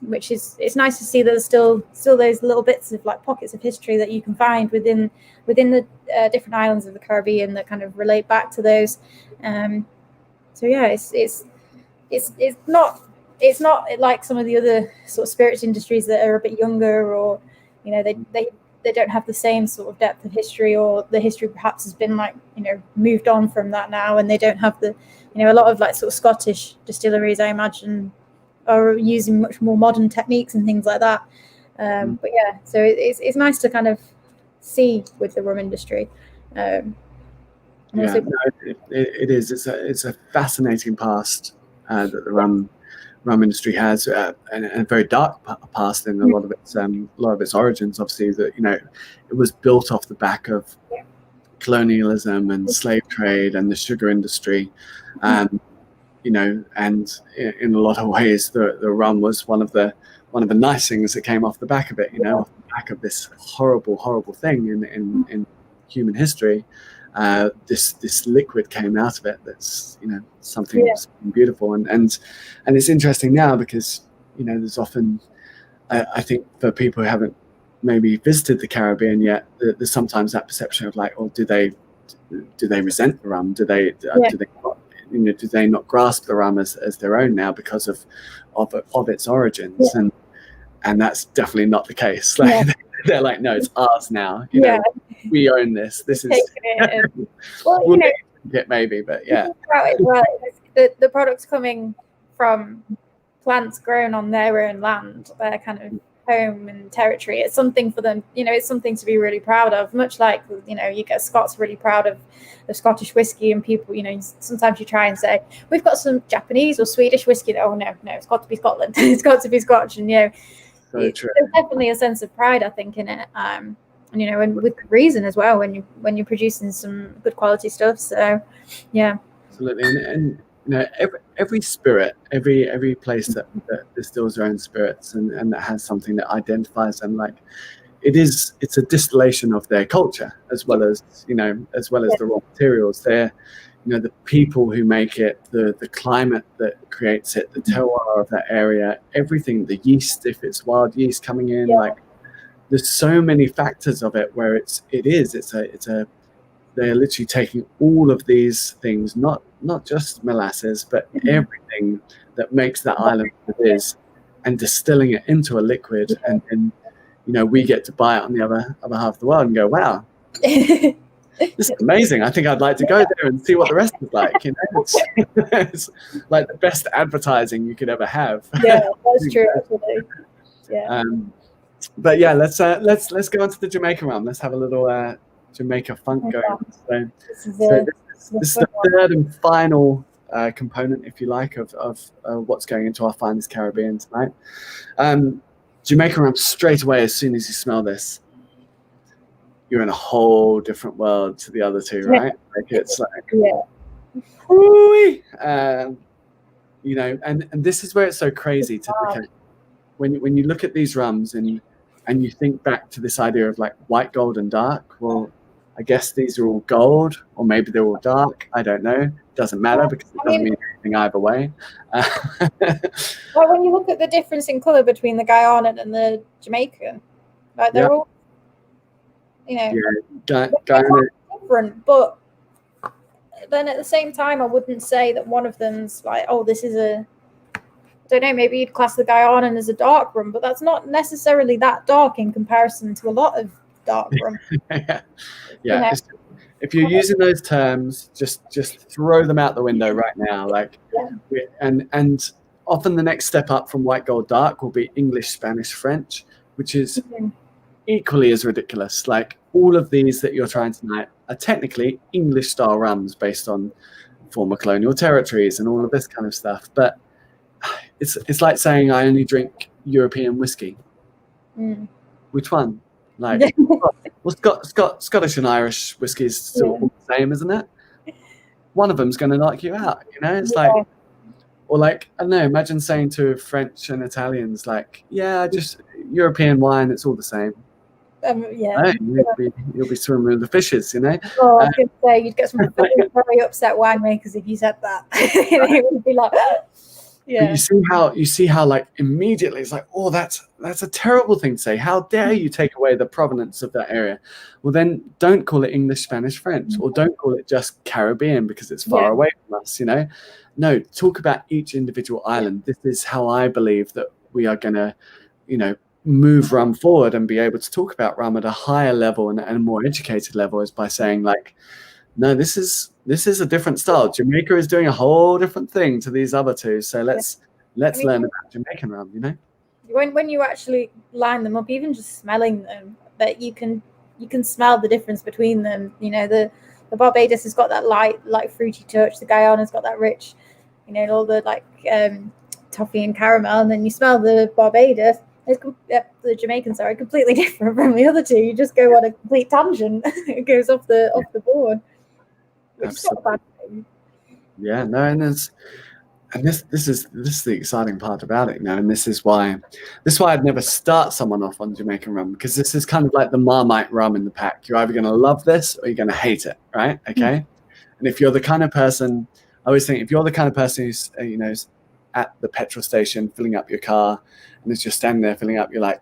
which it's nice to see that there's still those little bits of like pockets of history that you can find within the different islands of the Caribbean that kind of relate back to those. So yeah, it's not like some of the other sort of spirits industries that are a bit younger, or you know, they don't have the same sort of depth of history, or the history perhaps has been like, you know, moved on from that now, and they don't have the, you know, a lot of like sort of Scottish distilleries, I imagine, are using much more modern techniques and things like that. But yeah, so it's nice to kind of see with the rum industry. It is. It's a fascinating past that the rum industry has, and a very dark past in a lot of its origins. Obviously, that, you know, it was built off the back of colonialism and slave trade and the sugar industry. You know, and in a lot of ways, the rum was one of the nice things that came off the back of it. You know, off the back of this horrible thing in human history. This liquid came out of it that's, you know, something beautiful, and it's interesting now because, you know, there's often, I think, for people who haven't maybe visited the Caribbean yet, there's sometimes that perception of like, oh, do they resent the rum? Do they not, you know, do they not grasp the rum as their own now because of its origins? And that's definitely not the case. Like, they're like, no, it's ours now. You know, we own this. This is well, you know, it maybe, but the products coming from plants grown on their own land, their kind of home and territory. It's something for them, you know, it's something to be really proud of. Much like, you know, you get Scots really proud of the Scottish whiskey, and people, you know, sometimes you try and say, we've got some Japanese or Swedish whiskey. Oh no, it's got to be Scotland. It's got to be Scotch. And, you know, there's definitely a sense of pride, I think, in it. And, you know, and with reason as well, when you're producing some good quality stuff. So yeah, absolutely. And you know, every spirit, every place that distills their own spirits and that has something that identifies them, like, it's a distillation of their culture as well as, you know, as well as the raw materials. They're, you know, the people who make it, the climate that creates it, the terroir of that area, everything, the yeast, if it's wild yeast coming in, like, there's so many factors of it where they're literally taking all of these things, not just molasses, but everything that makes that island what it is, and distilling it into a liquid, and you know, we get to buy it on the other half of the world and go, wow, this is amazing. I think I'd like to go there and see what the rest is like. You know, it's like the best advertising you could ever have. Yeah, that's true. Absolutely. Yeah. But yeah, let's go on to the Jamaica rum. Let's have a little Jamaica funk going on. So this is the third and final component, if you like, of what's going into our finest Caribbean tonight. Jamaica rum, straight away, as soon as you smell this, you're in a whole different world to the other two, right? Like, it's like, you know, and this is where it's so crazy to look at. When you look at these rums and you think back to this idea of like white, gold, and dark, well, I guess these are all gold, or maybe they're all dark. I don't know. Doesn't matter because it doesn't mean anything either way. Well, when you look at the difference in colour between the Guyanan and the Jamaican, like they're all, Guyana. different, but then at the same time, I wouldn't say that one of them's like, oh, this is I don't know, maybe you'd class the Guyanan as a dark rum, but that's not necessarily that dark in comparison to a lot of dark rum. Yeah. If you're using those terms, just throw them out the window right now. And often the next step up from white, gold, dark will be English, Spanish, French, which is equally as ridiculous. Like all of these that you're trying tonight are technically English style rums based on former colonial territories and all of this kind of stuff. But it's like saying I only drink European whiskey. Which one? Like, well, Scottish and Irish whiskey is still all the same, isn't it? One of them's going to knock you out, It's like, or like, I don't know, imagine saying to French and Italians, like, just European wine, it's all the same. Right? You'll be swimming with the fishes, Oh, I was going to say, you'd get some very upset winemakers if you said that. They would be like, But you see how like immediately it's like, oh, that's a terrible thing to say. How dare you take away the provenance of that area? Well, then don't call it English, Spanish, French, or don't call it just Caribbean because it's far away from us. No, talk about each individual island. This is how I believe that we are going to, move rum forward and be able to talk about rum at a higher level and a more educated level, is by saying like, no, this is a different style. Jamaica is doing a whole different thing to these other two. So let's learn about Jamaican rum, When you actually line them up, even just smelling them, that you can smell the difference between them. The Barbados has got that light fruity touch. The Guyana's got that rich, all the toffee and caramel. And then you smell the Barbados. The Jamaican, completely different from the other two. You just go on a complete tangent. It goes off the board. Which is not a bad thing. Yeah, no, and this is the exciting part about it, and this is why I'd never start someone off on Jamaican rum, because this is kind of like the Marmite rum in the pack. You're either going to love this or you're going to hate it, right? Okay. And if you're the kind of person, I always think, if you're the kind of person who's at the petrol station filling up your car and is just standing there filling up, you're like,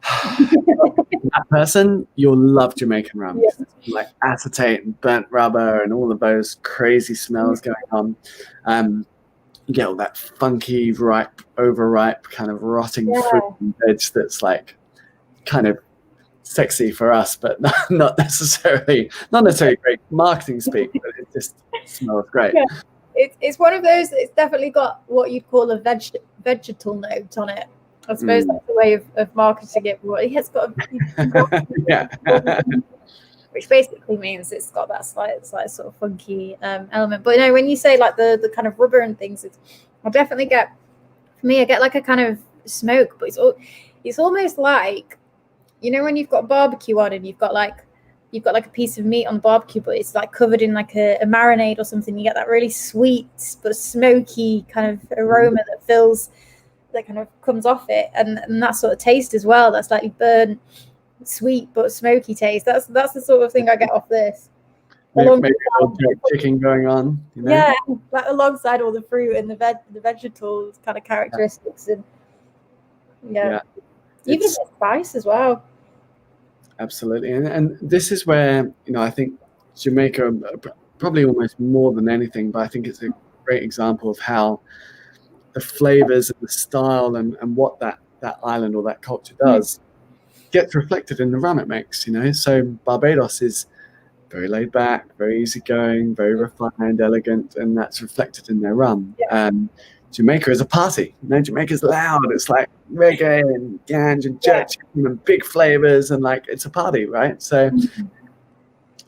that person, you'll love Jamaican rum. Like acetate and burnt rubber and all of those crazy smells going on. You get all that funky, ripe, overripe kind of rotting fruit and veg that's like kind of sexy for us, but not necessarily great marketing speak, but it just smells great. It's one of those. It's definitely got what you'd call a vegetal note on it. I suppose that's the way of marketing it. But it's got which basically means it's got that slight sort of funky element. But when you say like the kind of rubber and things, I definitely get. For me, I get like a kind of smoke, but it's almost like when you've got barbecue on and you've got like a piece of meat on the barbecue, but it's like covered in like a marinade or something. You get that really sweet but smoky kind of aroma that kind of comes off it, and that sort of taste as well. That slightly burnt, sweet but smoky taste. That's the sort of thing I get off this. Maybe a little chicken going on. Yeah, like alongside all the fruit and the vegetables kind of characteristics, and even a bit of spice as well. Absolutely, and this is where I think Jamaica, probably almost more than anything, but I think it's a great example of how the flavors and the style and what that island or that culture does gets reflected in the rum it makes. So Barbados is very laid back, very easygoing, very refined, elegant, and that's reflected in their rum. Jamaica is a party. Jamaica's loud. It's like reggae and ganj and jerk chicken and big flavors, and like it's a party, right? So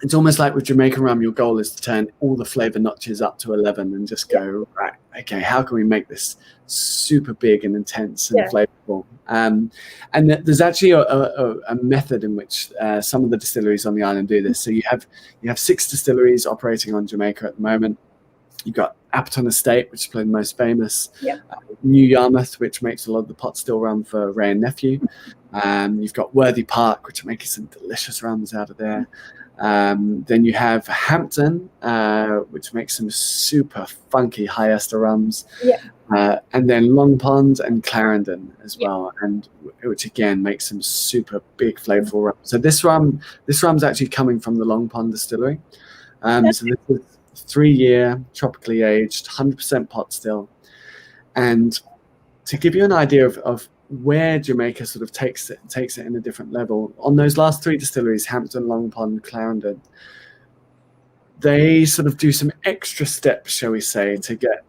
it's almost like with Jamaican rum, your goal is to turn all the flavor notches up to 11 and just go, right, okay, how can we make this super big and intense and flavorful? And there's actually a method in which some of the distilleries on the island do this. So you have 6 distilleries operating on Jamaica at the moment. You've got Appleton Estate, which is probably the most famous. New Yarmouth, which makes a lot of the pot still rum for Ray and Nephew. You've got Worthy Park, which are making some delicious rums out of there. Then you have Hampton, which makes some super funky high ester rums. And then Long Pond and Clarendon as well, and which again makes some super big flavorful rum. So this rum's actually coming from the Long Pond distillery. So this is 3-year, tropically aged, 100% pot still. And to give you an idea of where Jamaica sort of takes it in a different level, on those last 3 distilleries, Hampton, Long Pond, Clarendon, they sort of do some extra steps, shall we say, to get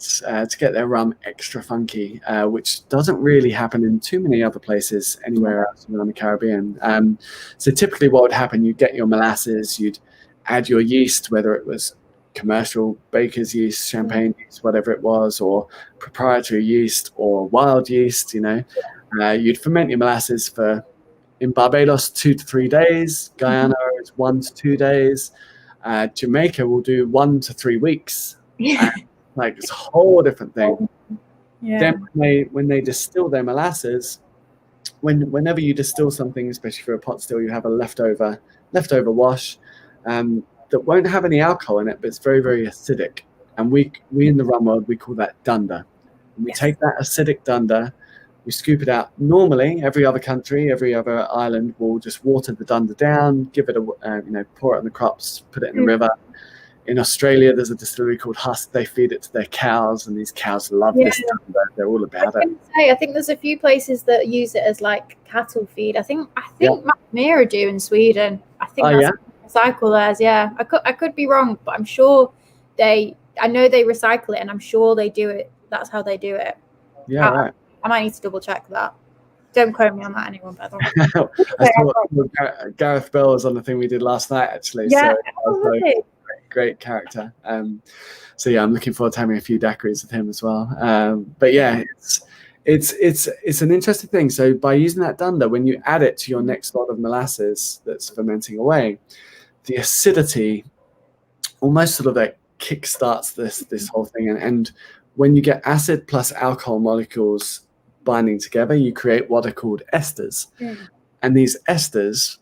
their rum extra funky, which doesn't really happen in too many other places anywhere else around the Caribbean. So typically what would happen, you'd get your molasses, you'd add your yeast, whether it was commercial baker's yeast, champagne yeast, whatever it was, or proprietary yeast or wild yeast, you'd ferment your molasses for, in Barbados, 2 to 3 days. Guyana is 1 to 2 days. Jamaica will do 1 to 3 weeks. Like, it's a whole different thing. Then when they distill their molasses, whenever you distill something, especially for a pot still, you have a leftover wash that won't have any alcohol in it, but it's very, very acidic. And we in the rum world, we call that dunder. And we take that acidic dunder, we scoop it out. Normally, every other country, every other island will just water the dunder down, give it pour it on the crops, put it in the river. In Australia, there's a distillery called Husk. They feed it to their cows, and these cows love this dunder. They're all about it. I think there's a few places that use it as like cattle feed. I think Mackmyra do in Sweden. I think recycle theirs. Yeah, I could be wrong, but I'm sure I know they recycle it, and I'm sure they do it. That's how they do it. Yeah, right. I might need to double check that. Don't quote me on that, anyone. But I saw Gareth Bell was on the thing we did last night, actually. Yeah, so great character. So yeah, I'm looking forward to having a few daiquiris with him as well. But yeah, it's an interesting thing. So by using that dunder, when you add it to your next lot of molasses that's fermenting away, the acidity almost sort of like kickstarts this whole thing. And when you get acid plus alcohol molecules binding together, you create what are called esters. And these esters,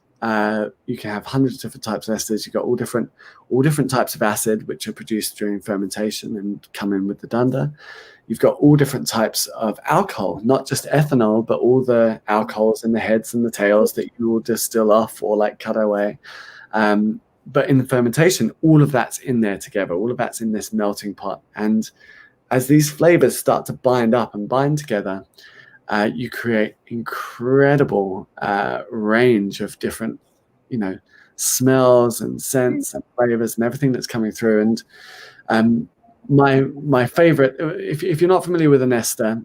you can have hundreds of different types of esters. You've got all different types of acid, which are produced during fermentation and come in with the dunder. You've got all different types of alcohol, not just ethanol, but all the alcohols in the heads and the tails that you will distill off or like cut away. But in the fermentation, all of that's in there together. All of that's in this melting pot. And as these flavors start to bind up and bind together, you create incredible range of different, smells and scents and flavors and everything that's coming through. And my favorite, if you're not familiar with an ester,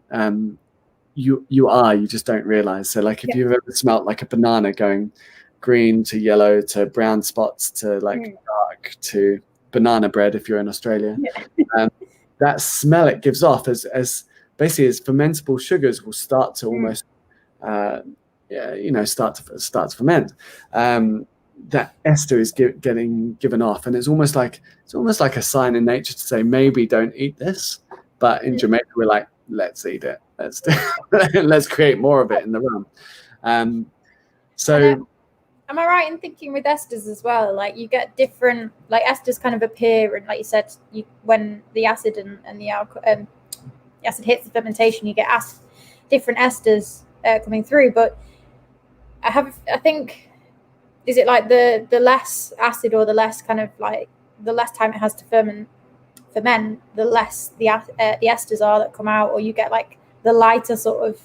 you just don't realize. So like if you've ever smelt like a banana going green to yellow to brown spots to like dark to banana bread if you're in Australia, that smell it gives off as basically as fermentable sugars will start to almost start to ferment, that ester is getting given off, and it's almost like a sign in nature to say maybe don't eat this. But in Jamaica we're like, let's eat it, let's create more of it in the rum. So am I right in thinking with esters as well, like you get different, like esters kind of appear, and like you said, when the acid and the alcohol the acid hits the fermentation, you get different esters coming through. But I think, is it like the less acid or the less kind of like the less time it has to ferment, the less the esters are that come out, or you get like the lighter sort of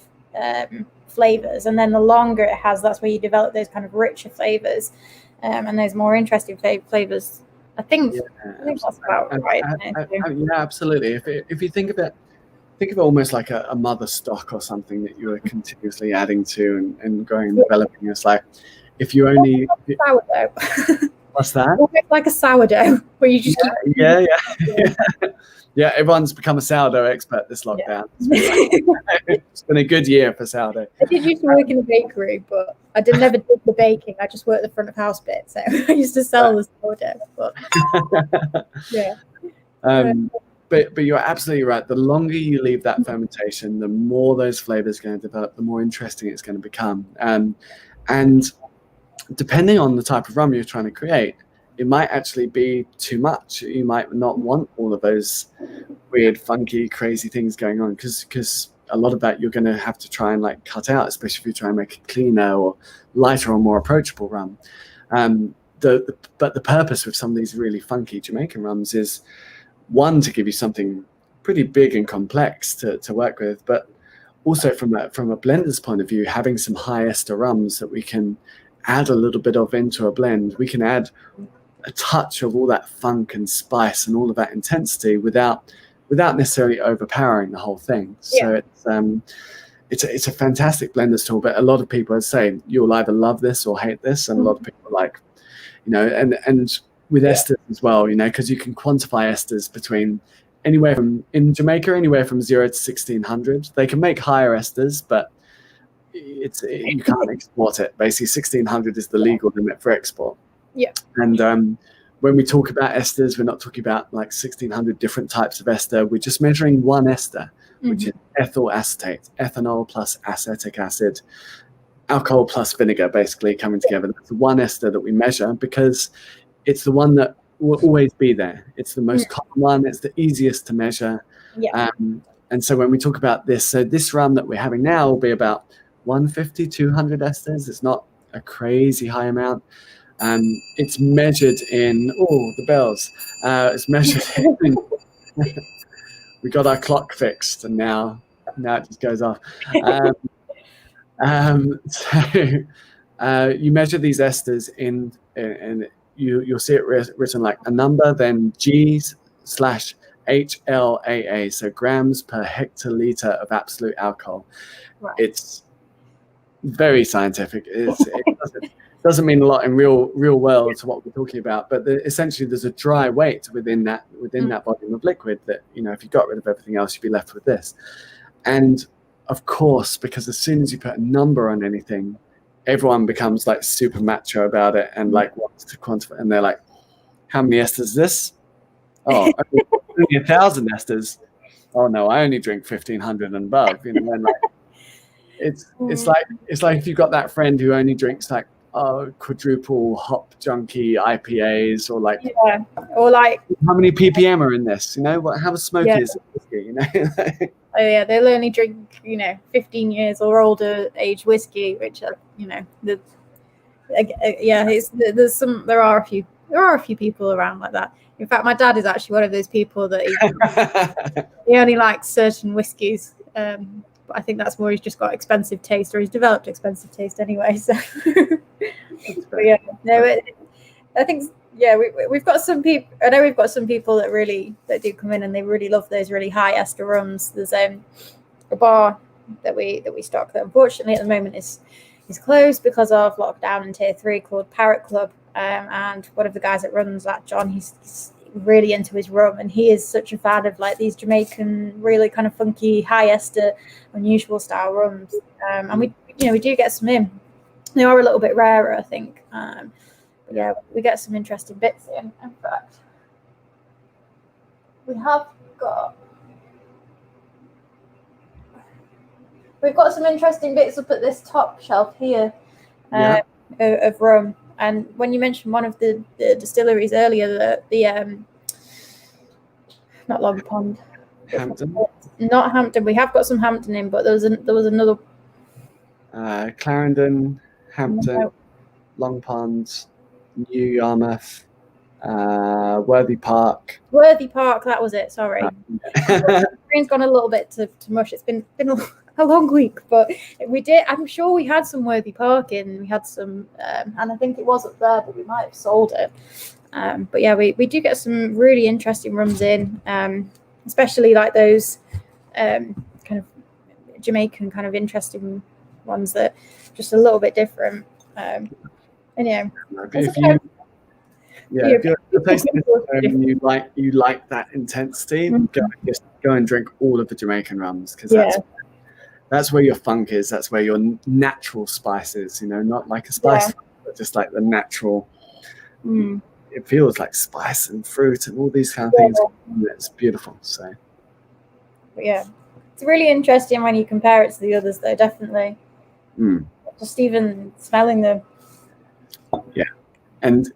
flavors, and then the longer it has, that's where you develop those kind of richer flavors and those more interesting flavors. I think that's about right. Yeah, absolutely. If you think of it almost like a mother stock or something that you are continuously adding to and growing and developing. It's like if you only sourdough. What's that? Almost like a sourdough where you just yeah. Everyone's become a sourdough expert this lockdown. It's been a good year for sourdough. I did used to work in a bakery, but I never did the baking. I just worked the front of house bit, so I used to sell the sourdough. But But you're absolutely right. The longer you leave that fermentation, the more those flavors are going to develop, the more interesting it's going to become. And depending on the type of rum you're trying to create, it might actually be too much. You might not want all of those weird, funky, crazy things going on, because a lot of that you're going to have to try and like cut out, especially if you try and make a cleaner or lighter or more approachable rum. But the purpose with some of these really funky Jamaican rums is, one, to give you something pretty big and complex to work with, but also from a blender's point of view, having some high ester rums that we can add a little bit of into a blend. We can add a touch of all that funk and spice and all of that intensity without necessarily overpowering the whole thing. So it's a fantastic blender's tool, but a lot of people, as I say, you'll either love this or hate this, and a lot of people are like, and with esters as well, because you can quantify esters between anywhere from, in Jamaica, anywhere from 0 to 1600. They can make higher esters, but you can't export it. Basically, 1600 is the legal limit for export. Yeah. And when we talk about esters, we're not talking about like 1600 different types of ester. We're just measuring one ester, which is ethyl acetate, ethanol plus acetic acid, alcohol plus vinegar, basically coming together. That's one ester that we measure because it's the one that will always be there. It's the most common one. It's the easiest to measure. Yeah. And so when we talk about this, so this rum that we're having now will be about 150, 200 esters. It's not a crazy high amount. It's measured in, the bells. It's measured in, we got our clock fixed, and now it just goes off. So you measure these esters in you'll see it written like a number, then G/HLAA, so grams per hectoliter of absolute alcohol. Right. It's very scientific. It doesn't mean a lot in real world to what we're talking about, but essentially there's a dry weight within that volume of liquid that, if you got rid of everything else, you'd be left with this. And of course, because as soon as you put a number on anything, everyone becomes like super macho about it and like wants to quantify, and they're like, how many esters is this? Oh, only 1,000 esters. Oh no, I only drink 1,500 and above. And like, it's like if you've got that friend who only drinks like quadruple hop junkie IPAs, or like how many ppm are in this? How smoky is whiskey? Oh yeah, they'll only drink 15 years or older age whiskey, which there are a few people around like that. In fact, my dad is actually one of those people that he only likes certain whiskies. But I think that's more he's just got expensive taste, or he's developed expensive taste anyway. So, but yeah, no, I think we've got some people. I know we've got some people that do come in and they really love those really high ester rums. There's a bar that we stock that unfortunately at the moment is closed because of lockdown in Tier 3, called Parrot Club. And one of the guys that runs that, John, he's really into his rum, and he is such a fan of like these Jamaican really kind of funky high ester unusual style rums. And we do get some in. They are a little bit rarer, I think. But yeah, we get some interesting bits in fact. We've got some interesting bits up at this top shelf here of rum. And when you mentioned one of the distilleries earlier, the not Long Pond, Hampton, not Hampton. We have got some Hampton in, but there was another. Clarendon, Hampton, Long Pond, New Yarmouth, Worthy Park. Worthy Park, that was it. Sorry, brain's gone a little bit to mush. It's been a long week, but I'm sure we had some Worthy Park in. We had some, and I think it was up there, but we might have sold it. But yeah, we do get some really interesting rums in, especially like those kind of Jamaican kind of interesting ones that are just a little bit different. And yeah, if you're tasting and you like that intensity, go and drink all of the Jamaican rums, because that's where your funk is. That's where your natural spice is. Not like a spice, but just like the natural it feels like spice and fruit and all these kind of things. It's beautiful. So but yeah, it's really interesting when you compare it to the others, though. Definitely, just even smelling them. Yeah, and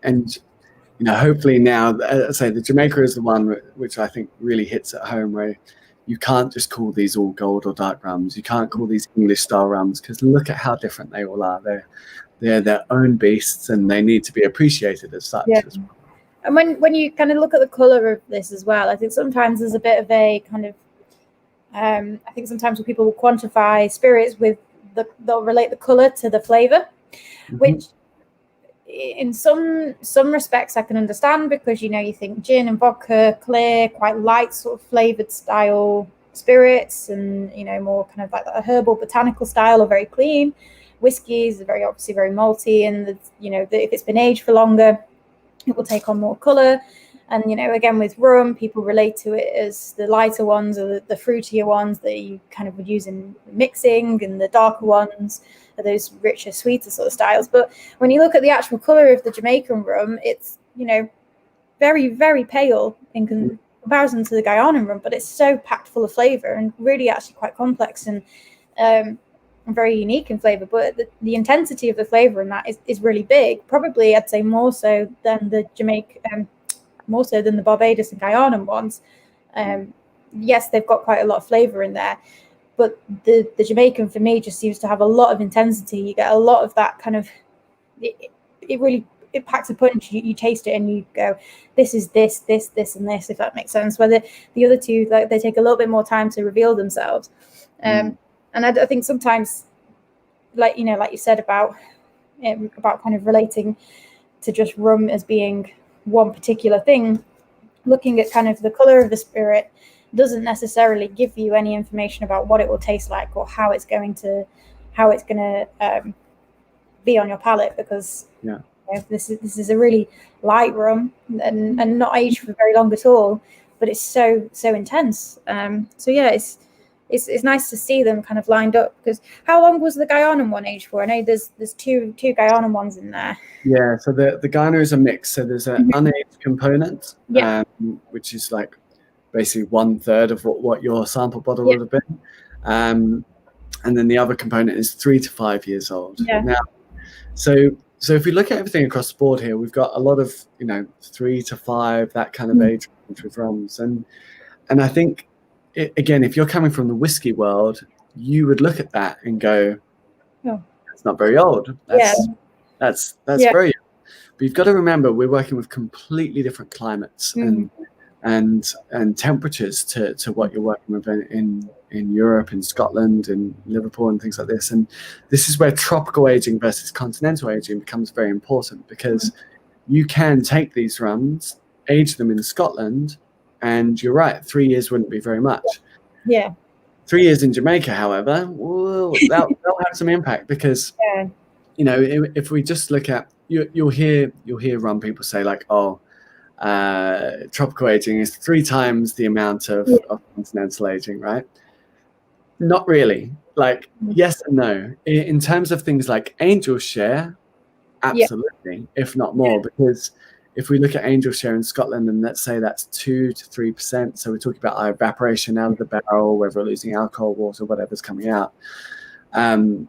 you know, hopefully now, as I say, the Jamaica is the one which I think really hits at home, where you can't just call these all gold or dark rums. You can't call these English style rums, because look at how different they all are. They're their own beasts, and they need to be appreciated as such. Yeah. As well. And when you kind of look at the colour of this as well, I think sometimes there's a bit of a kind of, I think sometimes when people will quantify spirits with they'll relate the colour to the flavour, which in some respects I can understand, because, you know, you think gin and vodka, clear, quite light sort of flavoured style spirits, and, you know, more kind of like a herbal botanical style, or very clean. Whiskies are very obviously very malty, and you know, if it's been aged for longer, it will take on more colour. And, you know, again with rum, people relate to it as the lighter ones, or the fruitier ones that you kind of would use in mixing, and the darker ones are those richer, sweeter sort of styles. But when you look at the actual colour of the Jamaican rum, it's, you know, very, very pale in comparison to the Guyanan rum, but it's so packed full of flavour, and really actually quite complex, and very unique in flavour. But the intensity of the flavour in that is really big, probably I'd say more so than the Jamaican, more so than the Barbados and Guyanan ones. Yes, they've got quite a lot of flavour in there, but the Jamaican for me just seems to have a lot of intensity. You get a lot of that kind of, it really, it packs a punch. You taste it and you go, this is this, and this, if that makes sense. Whether the other two, like, they take a little bit more time to reveal themselves. And I think sometimes, like, you know, like you said about kind of relating to just rum as being one particular thing, looking at kind of the color of the spirit doesn't necessarily give you any information about what it will taste like, or how it's going to be on your palate, because you know, this is a really light rum, and not aged for very long at all, but it's so intense. So yeah, it's nice to see them kind of lined up. Because how long was the Guyanan one aged for? I know there's two Guyanan ones in there. Yeah, so the Guyana is a mix. So there's an unaged component, which is like basically 1/3 of what your sample bottle would have been. And then the other component is 3 to 5 years old. Yeah. Now, so if we look at everything across the board here, we've got a lot of, you know, 3 to 5, that kind of age range with rums. And I think, again, if you're coming from the whiskey world, you would look at that and go, that's not very old. That's very young. But you've got to remember, we're working with completely different climates and temperatures to what you're working with in Europe, in Scotland, in Liverpool, and things like this. And this is where tropical aging versus continental aging becomes very important, because you can take these rums, age them in Scotland, and you're right, 3 years wouldn't be very much. Yeah. 3 years in Jamaica, however, that'll have some impact, because you know, if we just look at, you'll hear rum people say like, tropical aging is 3 times the amount of continental aging, right? Not really. Like, yes and no. In terms of things like angel share, absolutely, if not more, because if we look at angel share in Scotland, and let's say that's 2 to 3%, so we're talking about our evaporation out of the barrel, whether we're losing alcohol, water, whatever's coming out, 2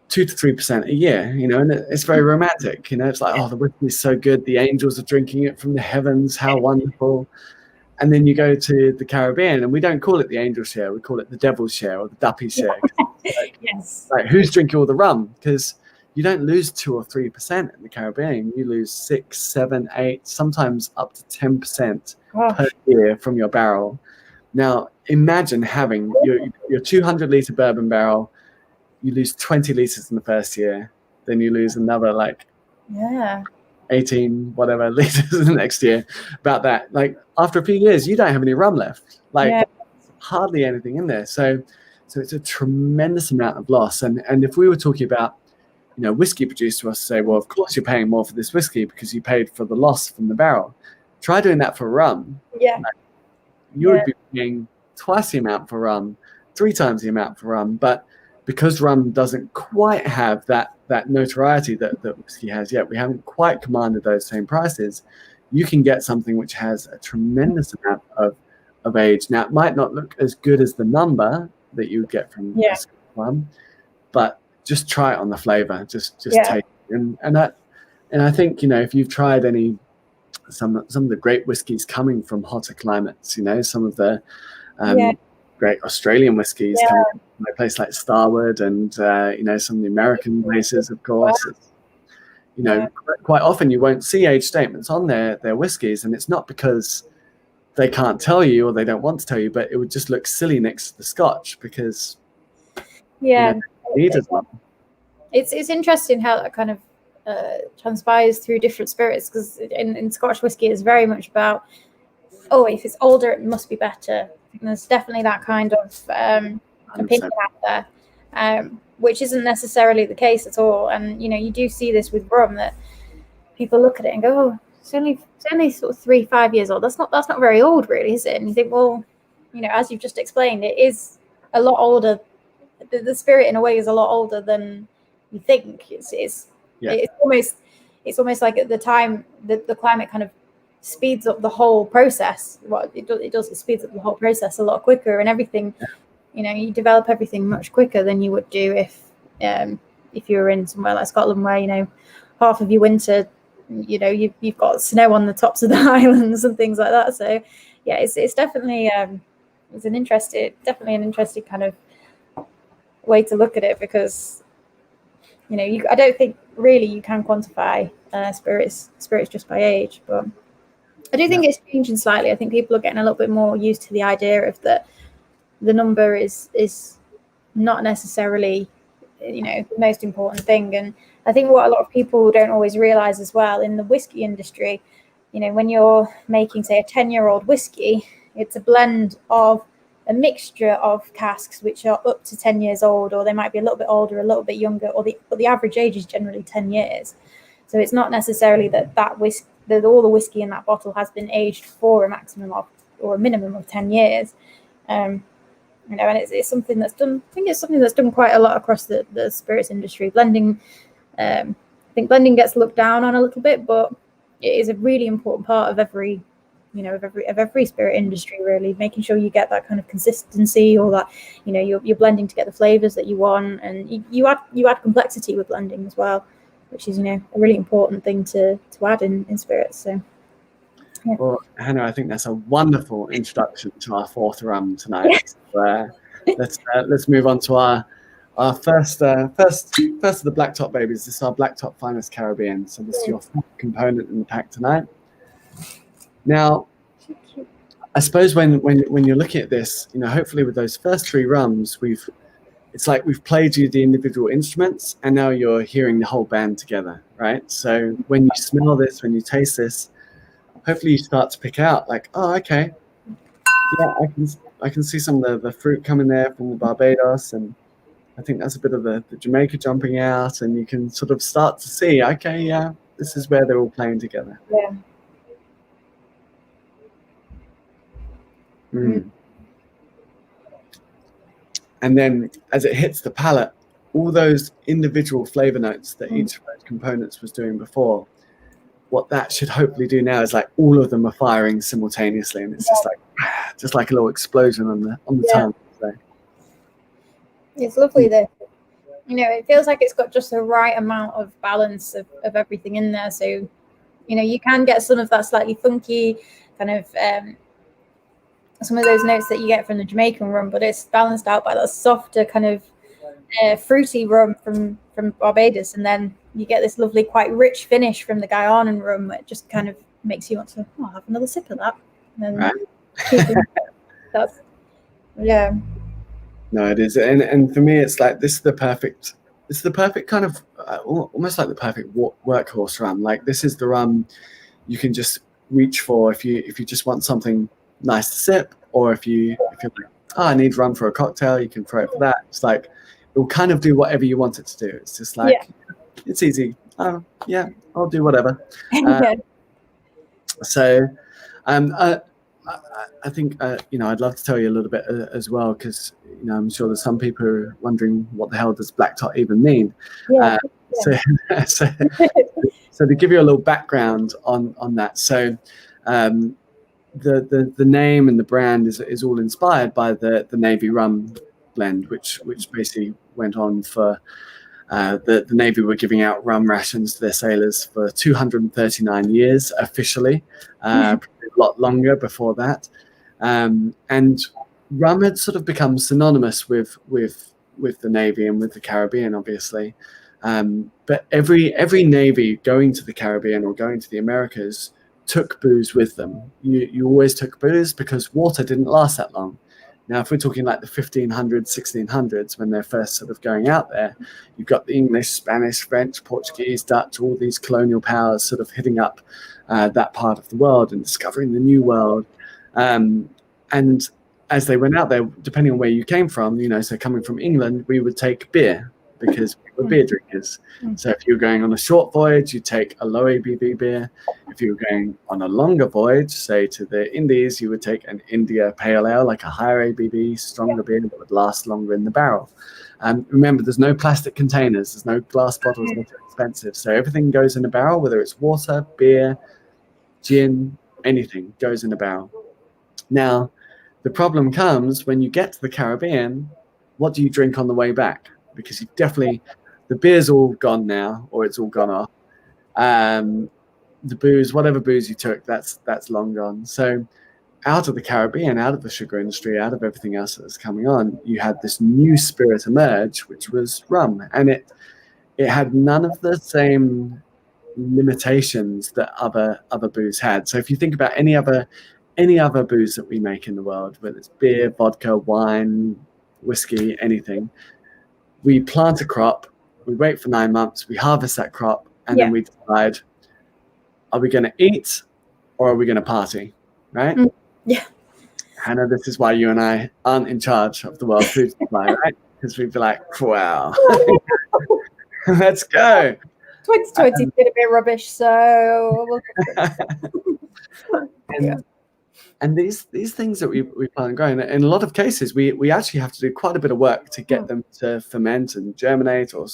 to 3% a year, you know, and it's very romantic, you know. It's like, the whiskey is so good, the angels are drinking it from the heavens, how wonderful. And then you go to the Caribbean, and we don't call it the angel share, we call it the devil's share, or the duppy share. Like, who's drinking all the rum? Because you don't lose 2 or 3% in the Caribbean. You lose 6, 7, 8, sometimes up to 10% per year from your barrel. Now, imagine having your 200-litre bourbon barrel. You lose 20 litres in the first year, then you lose another 18 whatever litres the next year. About that, like, after a few years, you don't have any rum left. Like, hardly anything in there. So it's a tremendous amount of loss. And if we were talking about, you know, whiskey producers, to us say, well, of course you're paying more for this whiskey because you paid for the loss from the barrel. Try doing that for rum. You would be paying twice the amount for rum, 3 times the amount for rum. But because rum doesn't quite have that notoriety that whiskey has yet, we haven't quite commanded those same prices. you can get something which has a tremendous amount of age. Now, it might not look as good as the number that you would get from a Scotch rum, but just try it on the flavor. Just taste it. And I think, if you've tried some of the great whiskies coming from hotter climates, some of the great Australian whiskies coming from a place like Starward, and some of the American places, of course. Quite often you won't see age statements on their whiskies, and it's not because they can't tell you or they don't want to tell you, but it would just look silly next to the Scotch because needed one. It's interesting how that kind of transpires through different spirits, because in Scotch whiskey it's very much about, if it's older it must be better. And there's definitely that kind of opinion out there, which isn't necessarily the case at all. And you do see this with rum, that people look at it and go, oh, it's only sort of 3-5 years old. That's not very old, really, is it? And you think, well, as you've just explained, it is a lot older. The spirit in a way is a lot older than you think. It's almost like at the time the climate kind of speeds up the whole process. It speeds up the whole process a lot quicker, and everything, you develop everything much quicker than you would do if you were in somewhere like Scotland, where half of your winter, you've got snow on the tops of the islands and things like that. So yeah, it's definitely it's an interesting kind of way to look at it, because I don't think really you can quantify spirits just by age, but I do think it's changing slightly. I think people are getting a little bit more used to the idea of that the number is not necessarily the most important thing. And I think what a lot of people don't always realize as well in the whiskey industry, when you're making, say, a 10-year-old whiskey, it's a blend of a mixture of casks which are up to 10 years old, or they might be a little bit older, a little bit younger, but the average age is generally 10 years. So it's not necessarily that all the whiskey in that bottle has been aged for a maximum of or a minimum of 10 years. And it's something that's done. I think it's something that's done quite a lot across the spirits industry. Blending, I think blending gets looked down on a little bit, but it is a really important part of every spirit industry, really, making sure you get that kind of consistency, or that you're blending to get the flavors that you want, and you add complexity with blending as well, which is a really important thing to add in spirits. So yeah. Well, Hannah, I think that's a wonderful introduction to our fourth rum tonight. Let's move on to our first of the Black Tot babies. This is our Black Tot Finest Caribbean. So this is your fourth component in the pack tonight. Now, I suppose when you're looking at this, hopefully with those first three rums, it's like we've played you the individual instruments, and now you're hearing the whole band together, right? So when you smell this, when you taste this, hopefully you start to pick out like, oh, okay, yeah, I can see some of the fruit coming there from the Barbados, and I think that's a bit of the Jamaica jumping out, and you can sort of start to see, okay, yeah, this is where they're all playing together. Yeah. And then as it hits the palate, all those individual flavor notes that each of those components was doing before, what that should hopefully do now is like all of them are firing simultaneously, and it's just like a little explosion on the tongue. So. It's lovely that it feels like it's got just the right amount of balance of everything in there. So you can get some of that slightly funky kind of some of those notes that you get from the Jamaican rum, but it's balanced out by that softer kind of fruity rum from Barbados, and then you get this lovely, quite rich finish from the Guyanan rum, that just kind of makes you want to have another sip of that. And right. That's No, it is, and for me, it's like this is the perfect kind of almost like the perfect workhorse rum. Like this is the rum you can just reach for if you just want something nice to sip, or if you're like, I need rum for a cocktail, you can throw it for that. It's like it will kind of do whatever you want it to do. It's just like it's easy. Oh yeah, I'll do whatever. So I think I'd love to tell you a little bit as well, because I'm sure there's some people who are wondering what the hell does Black Tot even mean. So, so, so to give you a little background on that, so the name and the brand is all inspired by the Navy rum blend, which basically went on for the Navy were giving out rum rations to their sailors for 239 years officially, probably a lot longer before that, and rum had sort of become synonymous with the Navy and with the Caribbean, obviously. But every Navy going to the Caribbean or going to the Americas took booze with them. You always took booze because water didn't last that long. Now, if we're talking like the 1500s, 1600s, when they're first sort of going out there, you've got the English, Spanish, French, Portuguese, Dutch, all these colonial powers sort of hitting up that part of the world and discovering the new world. And as they went out there, depending on where you came from, so coming from England, we would take beer because we were beer drinkers. So if you were going on a short voyage, you take a low ABV beer. If you were going on a longer voyage, say to the Indies, you would take an India Pale Ale, like a higher ABV, stronger beer that would last longer in the barrel. Remember, there's no plastic containers, there's no glass bottles, they're too expensive. So everything goes in a barrel, whether it's water, beer, gin, anything goes in a barrel. Now, the problem comes when you get to the Caribbean, what do you drink on the way back? Because you've definitely, the beer's all gone now, or it's all gone off. The booze, whatever booze you took, that's long gone. So out of the Caribbean, out of the sugar industry, out of everything else that was coming on, you had this new spirit emerge, which was rum. And it had none of the same limitations that other booze had. So if you think about any other booze that we make in the world, whether it's beer, vodka, wine, whiskey, anything, we plant a crop, we wait for 9 months, we harvest that crop, and then we decide, are we going to eat or are we going to party, right? Yeah. Hannah, this is why you and I aren't in charge of the world food supply, right? Because we'd be like, wow, let's go. 2020 did a bit rubbish, so And these things that we plant and grow, in a lot of cases, we actually have to do quite a bit of work to get them to ferment and germinate or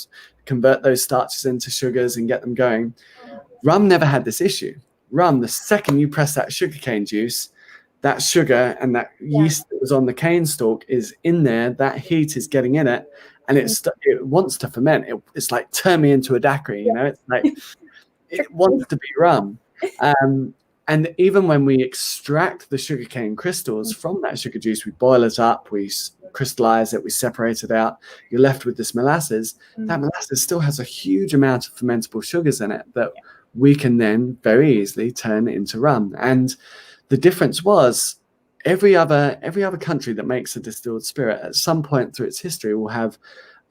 convert those starches into sugars and get them going. Rum never had this issue. Rum, the second you press that sugarcane juice, that sugar and that yeast that was on the cane stalk is in there. That heat is getting in it, and it wants to ferment. It's like, turn me into a daiquiri, It's like it wants to be rum. And even when we extract the sugarcane crystals from that sugar juice, we boil it up, we crystallize it, we separate it out, you're left with this molasses. That molasses still has a huge amount of fermentable sugars in it that we can then very easily turn into rum. And the difference was every other country that makes a distilled spirit at some point through its history will have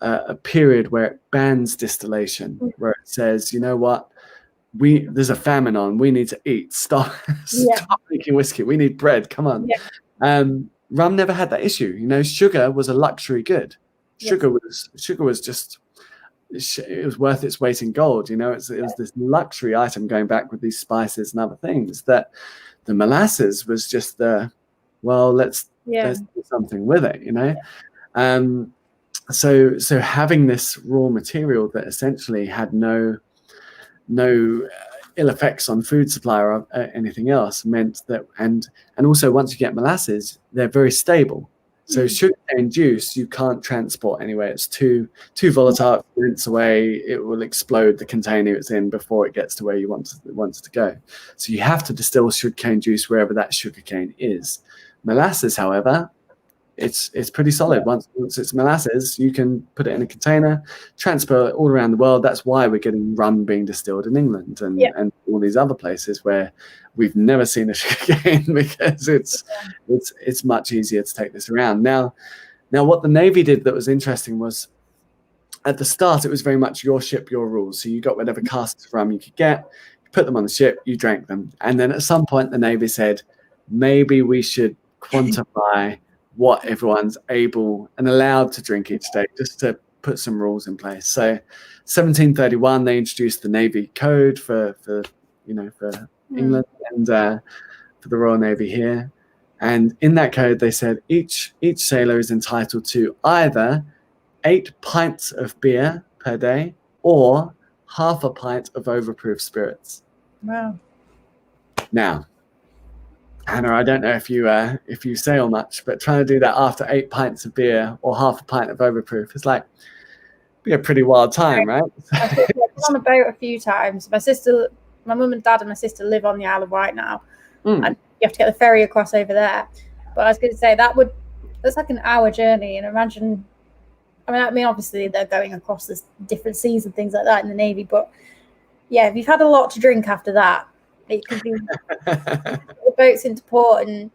a period where it bans distillation, where it says, you know what, there's a famine on, we need to eat, stop making whiskey, we need bread, come on. Rum never had that issue. Sugar was a luxury good. Sugar was just, it was worth its weight in gold. It was this luxury item, going back with these spices and other things, that the molasses was just let's do something with it. So having this raw material that essentially had no ill effects on food supply or anything else meant that, and also once you get molasses, they're very stable. So sugarcane juice you can't transport anywhere. It's too volatile. It rinse away. It will explode the container it's in before it gets to where you want it to go. So you have to distill sugarcane juice wherever that sugarcane is. Molasses, however, it's pretty solid. Once it's molasses, you can put it in a container, transport it all around the world. That's why we're getting rum being distilled in England and all these other places where we've never seen a sugarcane, because it's much easier to take this around. Now what the Navy did that was interesting was, at the start, it was very much your ship, your rules. So you got whatever casks of rum you could get, you put them on the ship, you drank them. And then at some point, the Navy said, maybe we should quantify what everyone's able and allowed to drink each day, just to put some rules in place. So 1731, they introduced the Navy Code for England and for the Royal Navy here. And in that code, they said each sailor is entitled to either 8 pints of beer per day or half a pint of overproof spirits. Wow. Now, Hannah, I don't know if you sail much, but trying to do that after 8 pints of beer or half a pint of overproof is like be a pretty wild time, right? I've been on a boat a few times. My mum and dad and my sister live on the Isle of Wight now, and you have to get the ferry across over there. But I was going to say that's like an hour journey, and imagine. I mean, obviously they're going across this different seas and things like that in the Navy, but yeah, if you've had a lot to drink after that, it could be the boats into port, and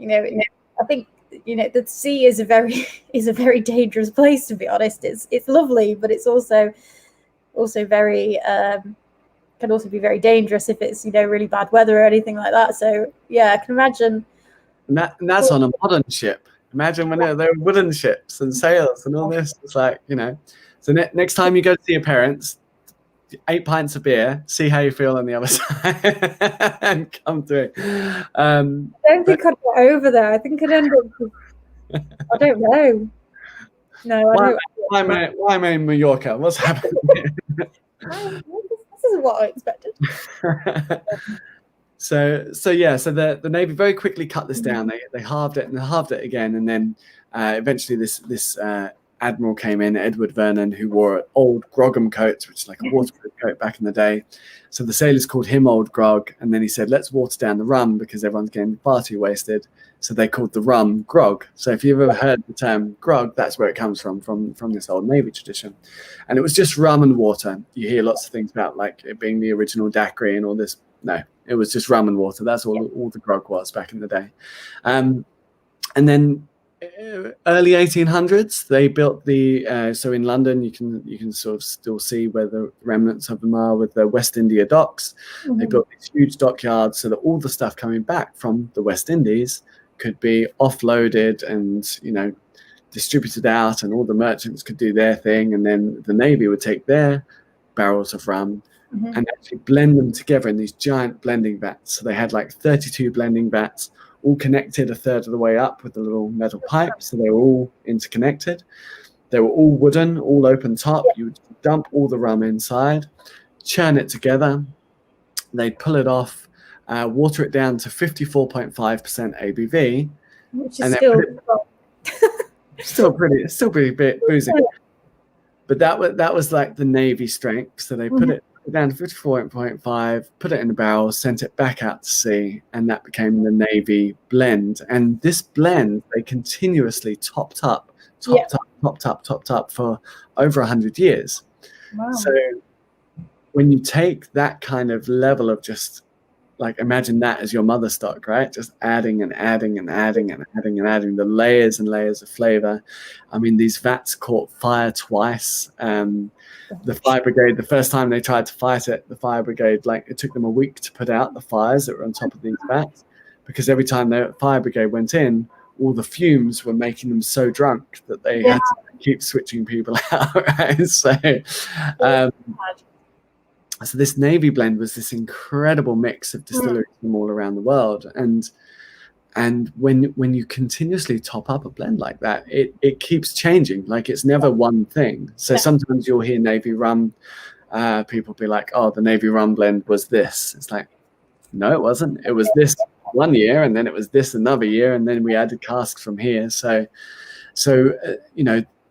I think the sea is a very dangerous place, to be honest. It's lovely, but it's also very can also be very dangerous if it's really bad weather or anything like that. So yeah, I can imagine. And that's on a modern ship. Imagine when there were wooden ships and sails and all this. It's like, So next time you go to see your parents, 8 pints of beer, see how you feel on the other side, and come through. I don't think I'd get over there. I think I'd end up. I don't know. No, I don't. Why am I in Mallorca? What's happening? This isn't what I expected. So the Navy very quickly cut this down. They halved it and halved it again, and then eventually this admiral came in, Edward Vernon, who wore old grogham coats, which is like a waterproof coat back in the day. So the sailors called him Old Grog, and then he said, "Let's water down the rum because everyone's getting far too wasted." So they called the rum grog. So if you've ever heard the term grog, that's where it comes from this old Navy tradition. And it was just rum and water. You hear lots of things about like it being the original daiquiri and all this. No, it was just rum and water. That's all the grog was back in the day. And then early 1800s, they built so in London, you can sort of still see where the remnants of them are with the West India docks. They built these huge dockyards so that all the stuff coming back from the West Indies could be offloaded and distributed out, and all the merchants could do their thing, and then the Navy would take their barrels of rum and actually blend them together in these giant blending vats. So they had like 32 blending vats, all connected a third of the way up with a little metal pipe, so they were all interconnected. They were all wooden, all open top. You would dump all the rum inside, churn it together. They'd pull it off, water it down to 54.5% ABV, which is still pretty boozy. But that was like the Navy strength. So they put it down to 54.5, put it in a barrel, sent it back out to sea, and that became the Navy blend. And this blend, they continuously topped up for over 100 years. Wow. So when you take that kind of level of just like, imagine that as your mother stock, right? Just adding and adding and adding and adding and adding the layers and layers of flavor. I mean, these vats caught fire twice. The fire brigade, the first time they tried to fight it, the fire brigade, like it took them a week to put out the fires that were on top of these vats, because every time the fire brigade went in, all the fumes were making them so drunk that they had to keep switching people out, right? So this Navy blend was this incredible mix of distilleries from all around the world. And when you continuously top up a blend like that, it keeps changing. Like it's never one thing. So sometimes you'll hear Navy rum, people be like, "Oh, the Navy rum blend was this." It's like, no, it wasn't. It was this one year, and then it was this another year, and then we added casks from here. So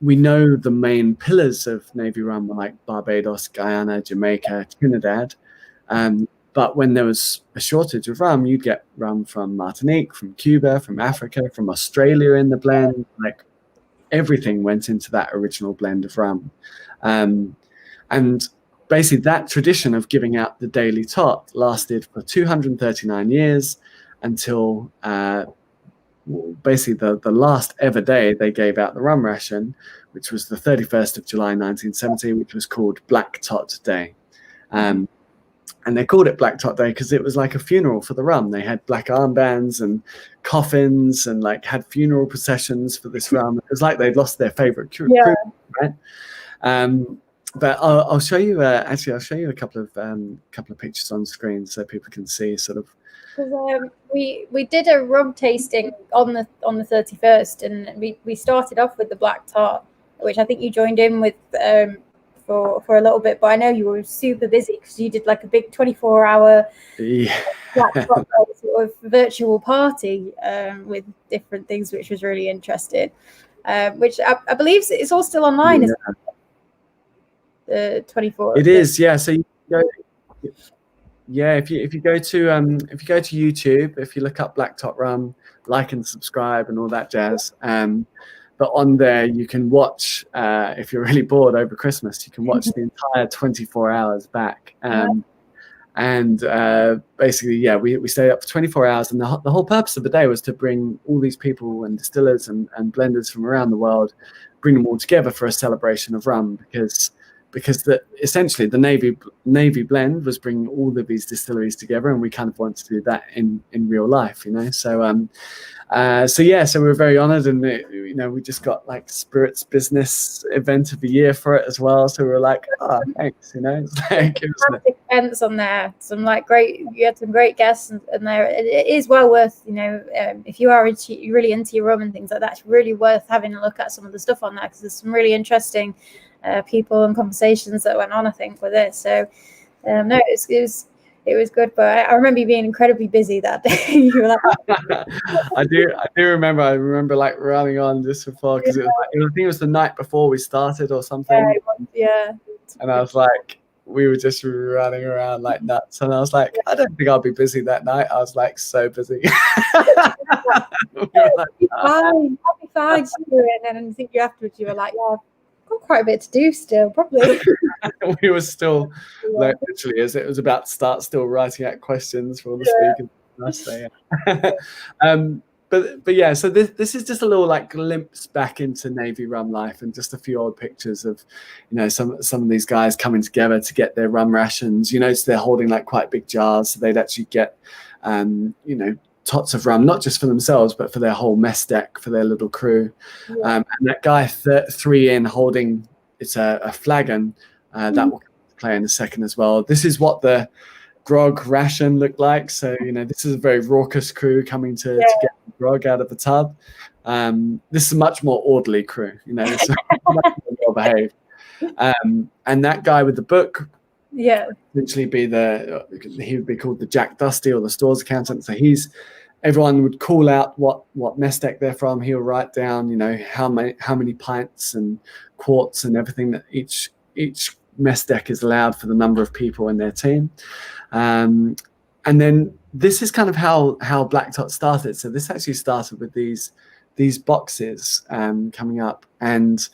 we know the main pillars of Navy rum were like Barbados, Guyana, Jamaica, Trinidad. But when there was a shortage of rum, you'd get rum from Martinique, from Cuba, from Africa, from Australia in the blend. Like everything went into that original blend of rum. And basically that tradition of giving out the daily tot lasted for 239 years until basically the last ever day they gave out the rum ration, which was the 31st of July 1970, which was called Black Tot Day. And they called it Black Tot Day because it was like a funeral for the rum. They had black armbands and coffins and like had funeral processions for this rum. It was like they'd lost their favorite crew, right? But I'll show you. Actually, I'll show you a couple of pictures on screen so people can see sort of. We did a rum tasting on the 31st, and we started off with the Black Tot, which I think you joined in with for a little bit, but I know you were super busy because you did like a big 24-hour Black Tot sort of virtual party with different things, which was really interesting. Which I believe it's all still online, isn't it? The 24. It is, yeah. So you go, yeah, if you go to YouTube, if you look up Black Tot Rum, like and subscribe and all that jazz. But on there you can watch, if you're really bored over Christmas, you can watch the entire 24 hours back. And basically, yeah, we stayed up for 24 hours, and the whole purpose of the day was to bring all these people and distillers and blenders from around the world, bring them all together for a celebration of rum, because essentially the Navy blend was bringing all of these distilleries together, and we kind of want to do that in real life, you know. So so we're very honored, and you know, we just got like Spirits Business Event of the Year for it as well. So we were like, oh, thanks, you know. It's like, fantastic events on there. Some like you had some great guests, and there it is well worth, you know, if you are really into your rum and things like that, it's really worth having a look at some of the stuff on there, because there's some really interesting people and conversations that went on, I think, with it. So no, it was good, but I remember you being incredibly busy that day. You were like, I do remember. I remember like running on just before, because I think it was the night before we started or something. Yeah. And I was like, we were just running around like nuts, and I was like, I don't think I'll be busy that night. I was like so busy. We were like, I'll be fine. And then I think afterwards you were like, yeah, I've got quite a bit to do still, probably. We were still like, literally, as it was about to start, still writing out questions for all the speakers. But yeah, so this is just a little like glimpse back into Navy rum life, and just a few old pictures of, you know, some of these guys coming together to get their rum rations. You know, so they're holding like quite big jars, so they'd actually get, you know, tots of rum, not just for themselves, but for their whole mess deck, for their little crew. And that guy 3 in holding, it's a flagon, that will come into play in a second as well. This is what the grog ration looked like. So, you know, this is a very raucous crew coming to get the grog out of the tub. This is a much more orderly crew, you know, it's much more well behaved. And that guy with the book, essentially he would be called the Jack Dusty, or the stores accountant. So everyone would call out what mess deck they're from. He'll write down, you know, how many pints and quarts and everything that each mess deck is allowed for the number of people in their team. And then this is kind of how Black Tot started. So this actually started with these boxes coming up, and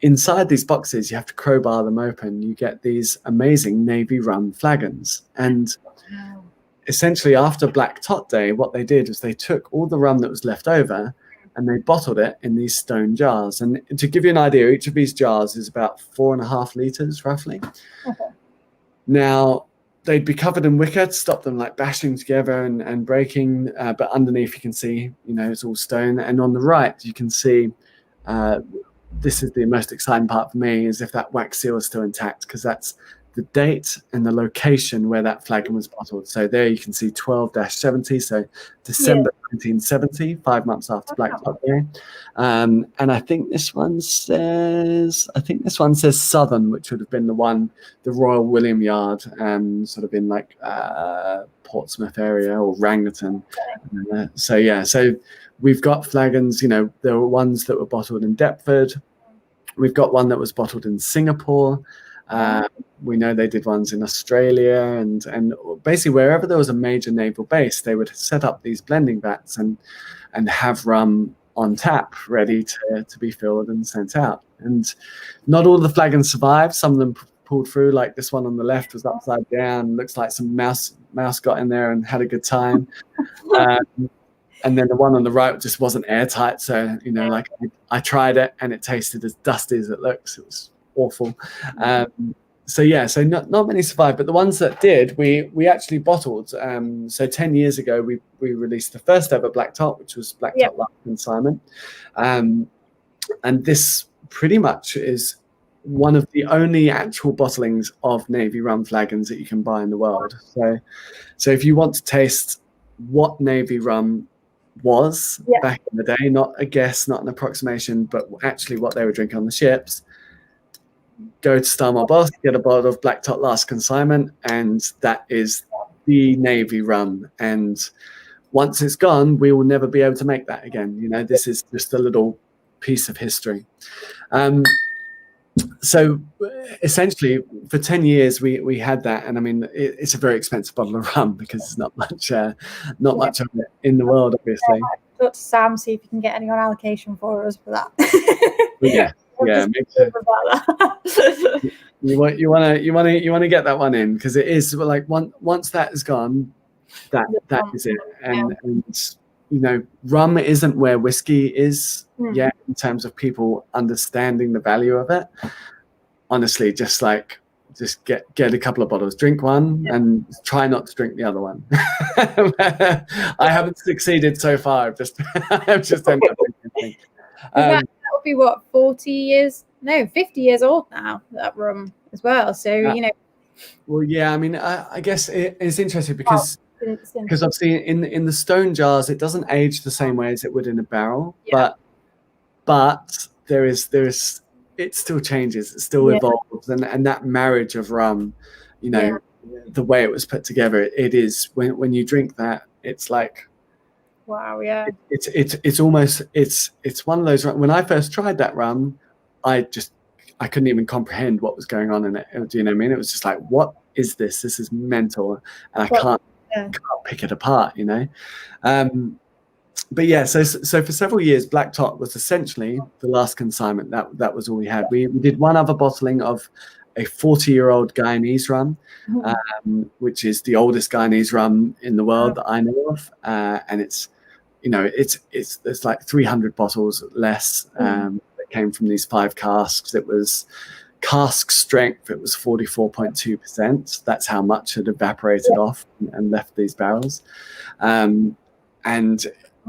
inside these boxes you have to crowbar them open. You get these amazing Navy rum flagons, and essentially after Black Tot Day, what they did was they took all the rum that was left over and they bottled it in these stone jars. And to give you an idea, each of these jars is about 4.5 liters roughly. Now, they'd be covered in wicker to stop them like bashing together and breaking, but underneath you can see, you know, it's all stone. And on the right you can see, this is the most exciting part for me, is if that wax seal is still intact, because that's the date and the location where that flagon was bottled. So there you can see 12-70, so December 1970, 5 months after Black Tot Day. And I think this one says Southern, which would have been the Royal William Yard, sort of in like Portsmouth area, or Wrangerton. So we've got flagons, you know, there were ones that were bottled in Deptford. We've got one that was bottled in Singapore. We know they did ones in Australia, and basically wherever there was a major naval base, they would set up these blending vats and have rum on tap ready to be filled and sent out. And not all the flagons survived. Some of them pulled through, like this one on the left was upside down. Looks like some mouse got in there and had a good time. And then the one on the right just wasn't airtight. So, you know, like I tried it and it tasted as dusty as it looks. It was awful. So not many survived, but the ones that did, we actually bottled. So 10 years ago, we released the first ever Black Tot, which was Black Tot Luck and Simon. And this pretty much is one of the only actual bottlings of Navy rum flagons that you can buy in the world. So if you want to taste what Navy rum was back in the day, not a guess, not an approximation, but actually what they were drinking on the ships, go to Star My Boss, get a bottle of Black Tot Last Consignment, and that is the Navy rum. And once it's gone, we will never be able to make that again. You know, this is just a little piece of history. So essentially, for 10 years, we had that, and I mean, it's a very expensive bottle of rum because there's not much of it in the world, obviously. Talk to Sam, see if you can get any on allocation for us for that. Yeah. You want to get that one in, because it is like once that is gone, that is it. And you know, rum isn't where whiskey is yet in terms of people understanding the value of it. Honestly, just get a couple of bottles, drink one, and try not to drink the other one. I haven't succeeded so far. I've just ended up drinking. That would be what, 50 years old now, that rum as well. So you know. Well, yeah. I mean, I guess it's interesting because obviously in the stone jars, it doesn't age the same way as it would in a barrel, but there is it still changes, it still evolves, and that marriage of rum, you know, the way it was put together, it is when you drink that, it's like, wow, yeah. It's almost it's one of those. When I first tried that rum, I couldn't even comprehend what was going on in it. Do you know what I mean? It was just like, what is this? This is mental, and I can't pick it apart, you know. But yeah, so for several years, Black Tot was essentially the last consignment. That was all we had. We did one other bottling of a 40-year-old Guyanese rum, which is the oldest Guyanese rum in the world that I know of, and it's, you know, there's like 300 bottles less that came from these 5 casks. It was cask strength. It was 44.2%. That's how much had evaporated off and left these barrels, and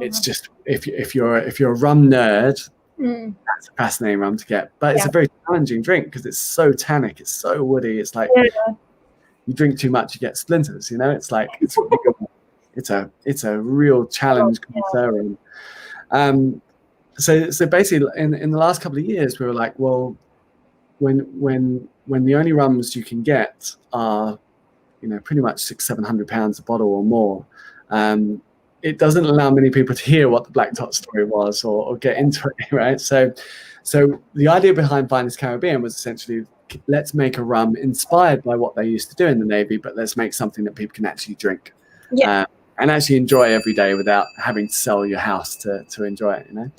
it's just, if you're a rum nerd, that's a fascinating rum to get. But it's a very challenging drink because it's so tannic, it's so woody. It's like you drink too much, you get splinters. You know, it's like it's a real challenge concern. So basically, in the last couple of years, we were like, well, when the only rums you can get are, you know, pretty much £600-700 a bottle or more. It doesn't allow many people to hear what the Black Tot story was or get into it, right? So the idea behind Finest Caribbean was essentially, let's make a rum inspired by what they used to do in the Navy, but let's make something that people can actually drink and actually enjoy every day without having to sell your house to enjoy it, you know?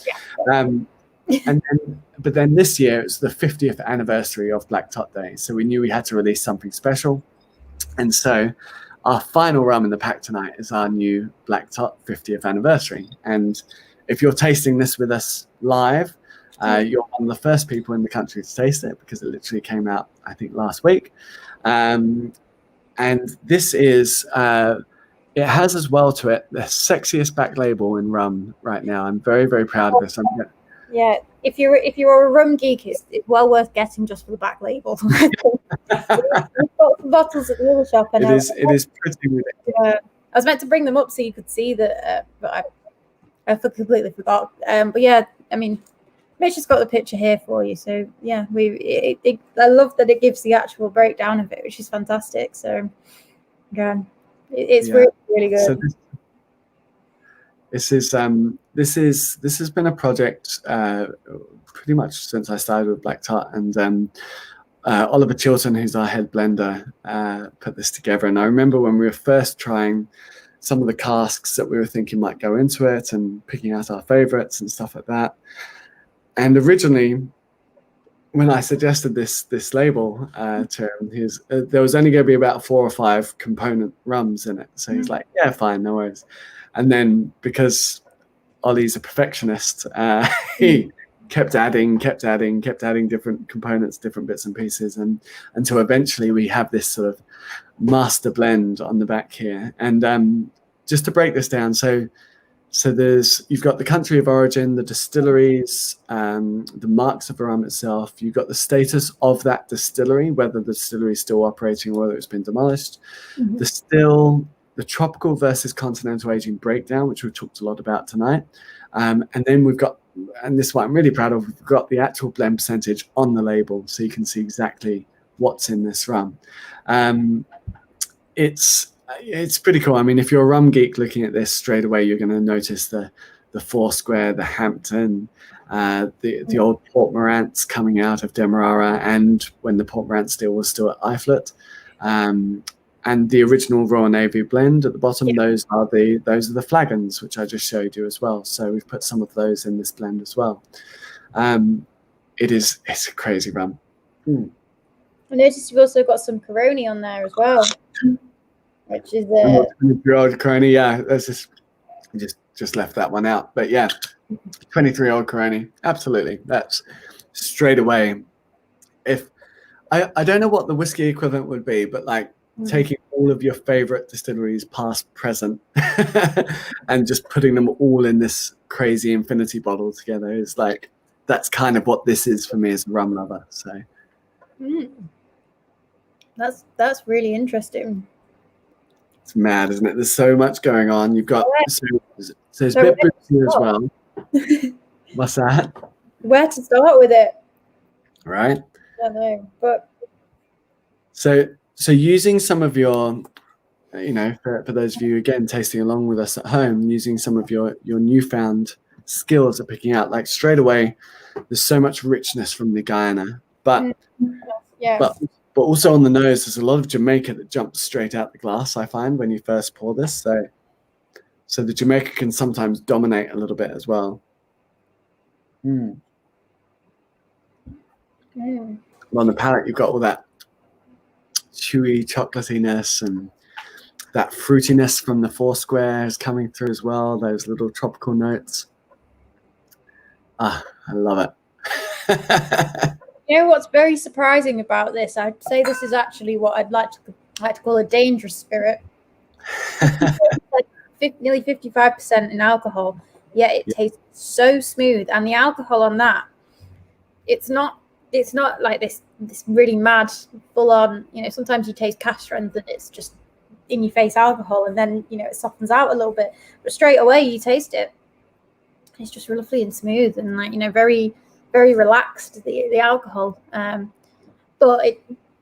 But then this year, it's the 50th anniversary of Black Tot Day, so we knew we had to release something special. And so our final rum in the pack tonight is our new Black Tot 50th anniversary. And if you're tasting this with us live, you're one of the first people in the country to taste it, because it literally came out, I think, last week. And this is, it has as well to it the sexiest back label in rum right now. I'm very, very proud of this. Yeah, if you're a rum geek, it's well worth getting just for the back label. We've got some bottles at the other shop. It is pretty ridiculous. I was meant to bring them up so you could see that, but I completely forgot. But yeah, I mean, Mitch has got the picture here for you. So yeah, I love that it gives the actual breakdown of it, which is fantastic. So again, it's really, really good. So this has been a project pretty much since I started with Black Tot, and Oliver Chilton, who's our head blender, put this together. And I remember when we were first trying some of the casks that we were thinking might go into it and picking out our favorites and stuff like that. And originally, when I suggested this label to him, there was only going to be about 4 or 5 component rums in it. So he's like, yeah, fine, no worries. And then, because Ollie's a perfectionist, he kept adding different components, different bits and pieces, and until eventually we have this sort of master blend on the back here. And just to break this down, so you've got the country of origin, the distilleries, the marks of the rum itself. You've got the status of that distillery, whether the distillery is still operating or whether it's been demolished. The still, the tropical versus continental aging breakdown, which we've talked a lot about tonight. And then we've got and this is what I'm really proud of, we've got the actual blend percentage on the label, so you can see exactly what's in this rum. It's pretty cool. I mean, if you're a rum geek looking at this straight away, you're going to notice the Foursquare, the Hampton, the old Port Morant's coming out of Demerara, and when the Port Morant still was still at Iflet, and the original Royal Navy blend at the bottom. Those are the flagons, which I just showed you as well. So we've put some of those in this blend as well. It's a crazy rum. I noticed you've also got some Coroni on there as well, which is a 23-year-old Coroni. Yeah, that's just left that one out. But yeah, 23-year-old Coroni. Absolutely. That's straight away. If I don't know what the whiskey equivalent would be, but like taking all of your favorite distilleries, past, present, and just putting them all in this crazy infinity bottle together is like, that's kind of what this is for me as a rum lover. So. That's really interesting. It's mad, isn't it? There's so much going on. You've got so there's a bit boozy as well. What's that? Where to start with it? Right. I don't know, but so using some of your, for those of you again tasting along with us at home, using some of your newfound skills at picking out, like straight away, there's so much richness from the Guyana, but also on the nose, there's a lot of Jamaica that jumps straight out the glass, I find, when you first pour this. So the Jamaica can sometimes dominate a little bit as well. On the palate, you've got all that chewy chocolatiness and that fruitiness from the Foursquare is coming through as well, those little tropical notes. I love it. You know what's very surprising about this? I'd say this is actually what I'd like to call a dangerous spirit. Like nearly 55% in alcohol, yet it tastes so smooth. And the alcohol on that, it's not like this really mad, full on. Sometimes you taste cask strength and it's just in your face alcohol, and then it softens out a little bit. But straight away you taste it. It's just lovely and smooth, and very, very relaxed, the alcohol, but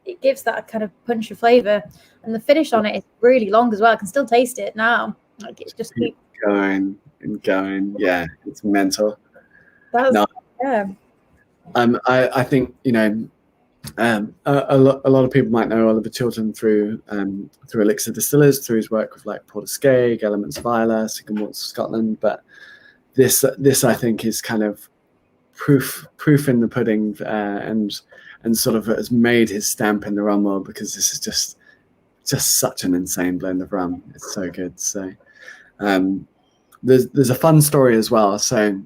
it gives that kind of punch of flavor, and the finish on it is really long as well. I can still taste it now. Like it just keeps going and going. Yeah, it's mental. Yeah. I think a lot of people might know Oliver Chilton through Elixir Distillers, through his work with like Porter Elements of Islay, Sycamore Scotland, but this I think is kind of proof in the pudding, and sort of has made his stamp in the rum world, because this is just such an insane blend of rum. It's so good. So there's a fun story as well. So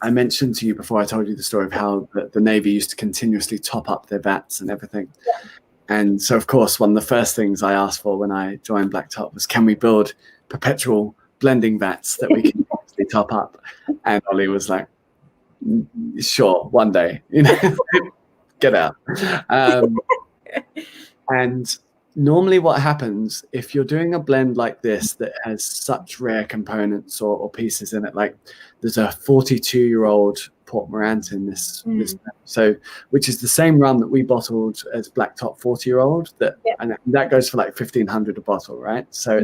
I mentioned to you before, I told you the story of how the Navy used to continuously top up their vats and everything. And so of course one of the first things I asked for when I joined Black Tot was, can we build perpetual blending vats that we can constantly top up? And Ollie was like, sure, one day, get out. And normally what happens if you're doing a blend like this that has such rare components or pieces in it, like there's a 42-year-old Port Morant in this, so which is the same rum that we bottled as Black Tot 40-year-old, and that goes for like $1,500 a bottle, right? So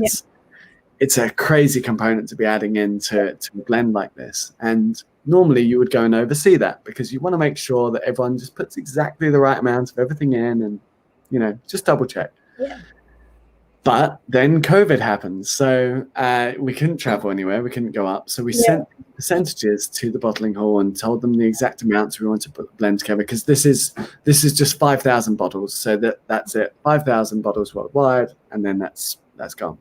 it's a crazy component to be adding into a blend like this, and normally you would go and oversee that, because you want to make sure that everyone just puts exactly the right amount of everything in, and just double check. But then COVID happened, so we couldn't travel anywhere, we couldn't go up, so we sent percentages to the bottling hall and told them the exact amounts we wanted to put the blend together, because this is just 5,000 bottles, so that's it, 5,000 bottles worldwide, and then that's gone.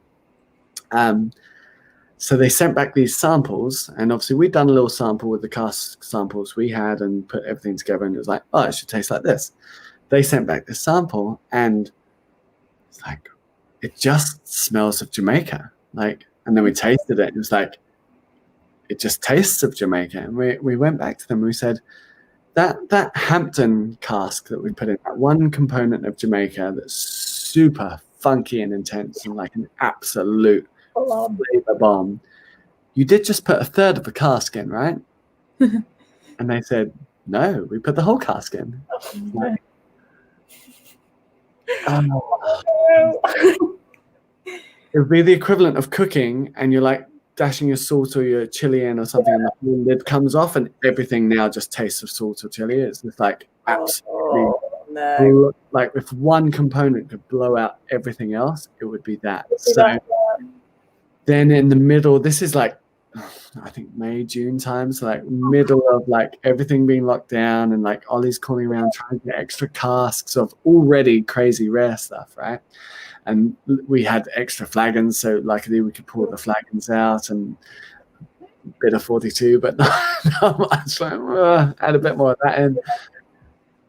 So they sent back these samples, and obviously we'd done a little sample with the cask samples we had and put everything together, and it was like, oh, it should taste like this. They sent back this sample, and it's like, it just smells of Jamaica. Like, and then we tasted it, and it was like, it just tastes of Jamaica. And we went back to them and we said, that Hampton cask that we put in, that one component of Jamaica that's super funky and intense and like an absolute flavor bomb, you did just put a third of the cask in, right? And they said, no, we put the whole cask in. Like, it would be the equivalent of cooking and you're like dashing your salt or your chili in or something and the lid comes off and everything now just tastes of salt or chili. It's just like absolutely like if one component could blow out everything else, it would be that. So then in the middle, this is like I think May, June time, so like middle of like everything being locked down and like Ollie's calling around trying to get extra casks of already crazy rare stuff, right? And we had extra flagons, so luckily we could pull the flagons out and a bit of 42, but not much. Like, add a bit more of that in.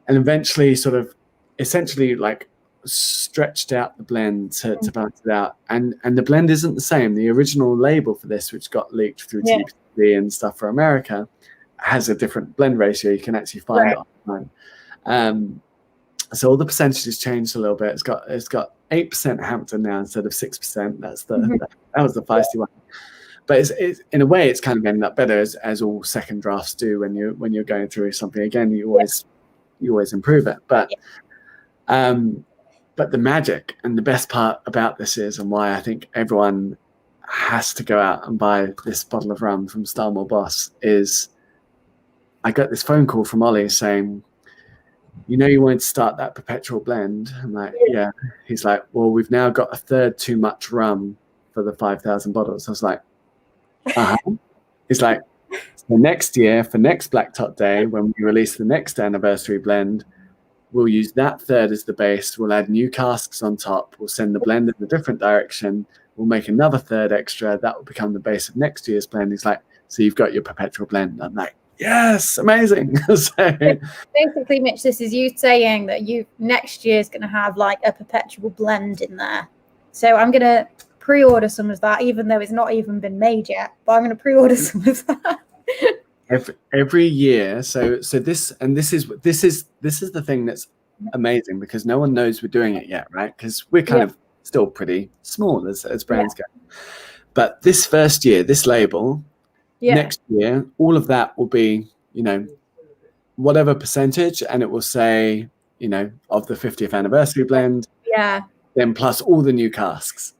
And eventually sort of essentially like stretched out the blend to balance it out. And the blend isn't the same. The original label for this, which got leaked through TPC and stuff for America, has a different blend ratio. You can actually find it online. So all the percentages changed a little bit. It's got 8% Hampton now instead of 6%. That's that was the feisty one. But it's in a way it's kind of ended up better as all second drafts do when you're going through something again. You always improve it. But the magic and the best part about this is, and why I think everyone has to go out and buy this bottle of rum from Starmore Boss, is I got this phone call from Ollie saying, you wanted to start that perpetual blend. I'm like, yeah. He's like, well, we've now got a third too much rum for the 5,000 bottles. I was like, He's like, so next year for next Black Tot Day, when we release the next anniversary blend, we'll use that third as the base. We'll add new casks on top. We'll send the blend in a different direction. We'll make another third extra. That will become the base of next year's blend. He's like, so you've got your perpetual blend. I'm like, yes, amazing. So, basically, Mitch, this is you saying that next year is going to have like a perpetual blend in there. So I'm going to pre-order some of that, even though it's not even been made yet. But I'm going to pre-order some of that. Every year, so this is the thing that's amazing, because no one knows we're doing it yet, right? Because we're kind of still pretty small as brands go. But this first year, this label, next year, all of that will be, whatever percentage, and it will say, of the 50th anniversary blend, then plus all the new casks.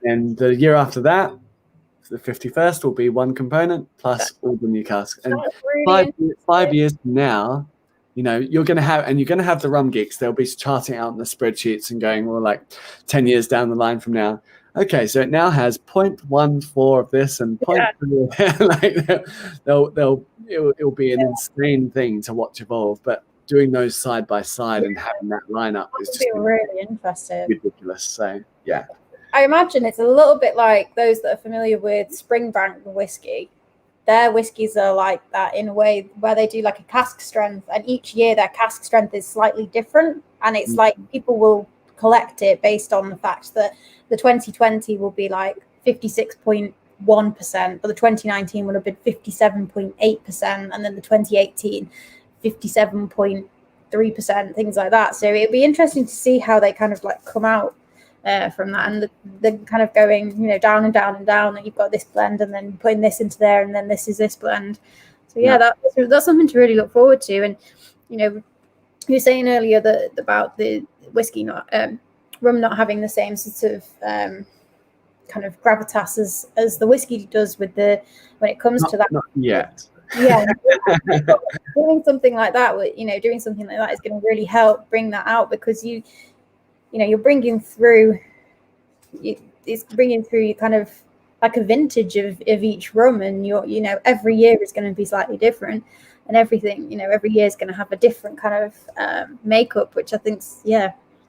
And the year after that, the 51st will be one component plus all the new casks. And really 5 years from now, you're going to have the rum geeks. They'll be charting out in the spreadsheets and going, well, like 10 years down the line from now, okay, so it now has 0.14 of this and 0.3. Like it'll be an insane thing to watch evolve. But doing those side by side and having that lineup is just really interesting, ridiculous. So yeah. I imagine it's a little bit like those that are familiar with Springbank whiskey. Their whiskies are like that in a way, where they do like a cask strength, and each year their cask strength is slightly different. And it's like people will collect it based on the fact that the 2020 will be like 56.1%, but the 2019 would have been 57.8%, and then the 2018 57.3%, things like that. So it'd be interesting to see how they kind of like come out from that, and the kind of going, down and down and down, that you've got this blend and then putting this into there and then this is this blend. So that's something to really look forward to. And you were saying earlier that about the whiskey rum not having the same sort of kind of gravitas as the whiskey does when it comes to that. Not yet. Yeah, doing something like that is going to really help bring that out, because you're bringing through kind of like a vintage of each rum, and every year is going to be slightly different, and everything, every year is going to have a different kind of makeup, which I think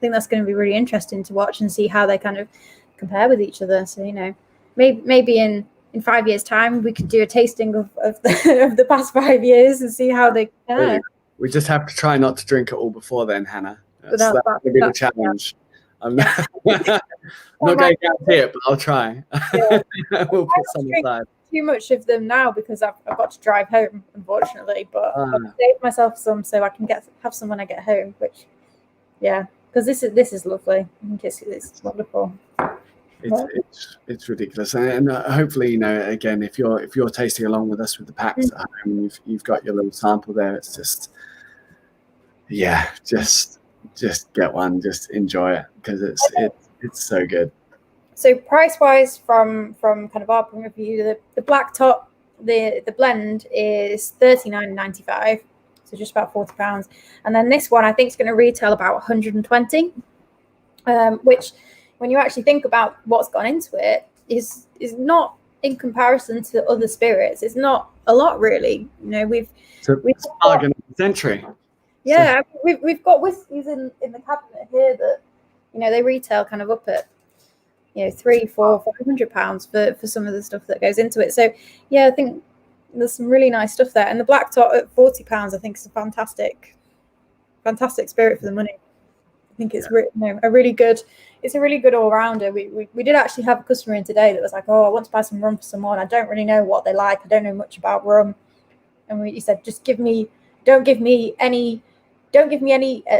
that's going to be really interesting to watch and see how they kind of compare with each other. So maybe in 5 years' time we could do a tasting of the past 5 years and see how they compare. We just have to try not to drink it all before then, Hannah. That's going to be the challenge. I'm not going to guarantee it, but I'll try. We'll put some aside. Too much of them now because I've got to drive home, unfortunately. But I'll save myself some so I can have some when I get home. Which, because this is lovely. I think it's wonderful. It's ridiculous, and hopefully, again, if you're tasting along with us with the packs at home, you've got your little sample there. It's just, just get one, just enjoy it, because it's so good. So price wise, from kind of our point of view, the Black Tot, the blend is $39.95, so just about £40, and then this one I think is going to retail about 120, which, when you actually think about what's gone into it, is not, in comparison to other spirits, it's not a lot, really. We've bargain of the century. Yeah, so we've got whiskies in the cabinet here that they retail kind of up at £300, £400, £500 for some of the stuff that goes into it. So yeah, I think there's some really nice stuff there, and the Black Tot at £40 I think is a fantastic spirit for the money. I think it's a really good all-rounder. We did actually have a customer in today that was like, oh, I want to buy some rum for someone. I don't really know what they like. I don't know much about rum. And he said, just don't give me any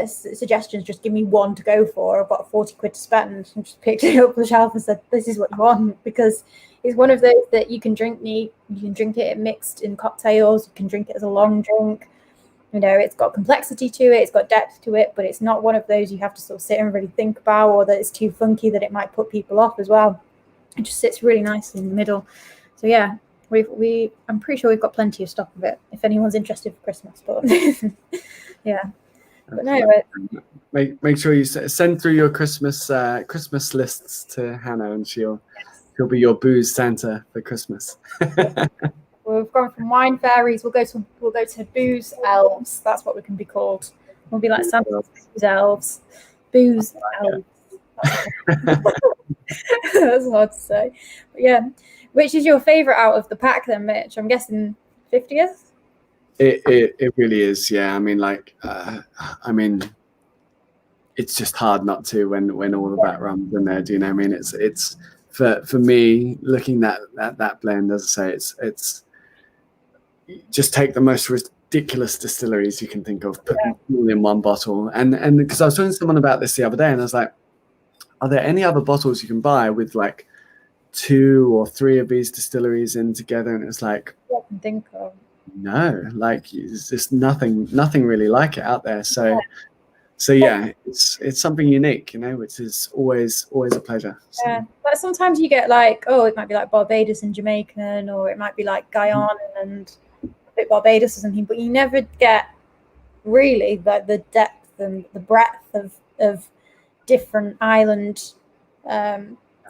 suggestions. Just give me one to go for. I've got 40 quid to spend. And just picked it up on the shelf and said, this is what you want, because it's one of those that you can drink neat. You can drink it mixed in cocktails. You can drink it as a long drink. It's got complexity to it, it's got depth to it, but it's not one of those you have to sort of sit and really think about, or that it's too funky that it might put people off as well. It just sits really nicely in the middle. So yeah, I'm pretty sure we've got plenty of stock of it if anyone's interested for Christmas. But yeah, but no. Make sure you send through your Christmas lists to Hannah, and she'll be your booze Santa for Christmas. We've gone from wine fairies. We'll go to booze elves. That's what we can be called. We'll be like Santa's booze elves. Booze elves. That's hard to say. But yeah, which is your favourite out of the pack then, Mitch? I'm guessing 50th. It really is. Yeah. It's just hard not to when all of that rum's in there. Do you know what I mean? It's for me, looking at that blend, as I say, it's just take the most ridiculous distilleries you can think of, put them all in one bottle. And because I was talking to someone about this the other day, and I was like, are there any other bottles you can buy with like 2 or 3 of these distilleries in together? And it's like, I can think of. No, like it's just nothing really like it out there. So yeah, it's something unique, which is always a pleasure. So. Yeah, but sometimes you get like, it might be like Barbados and Jamaican, or it might be like Guyana and a bit Barbados or something, but you never get really the depth and the breadth of different island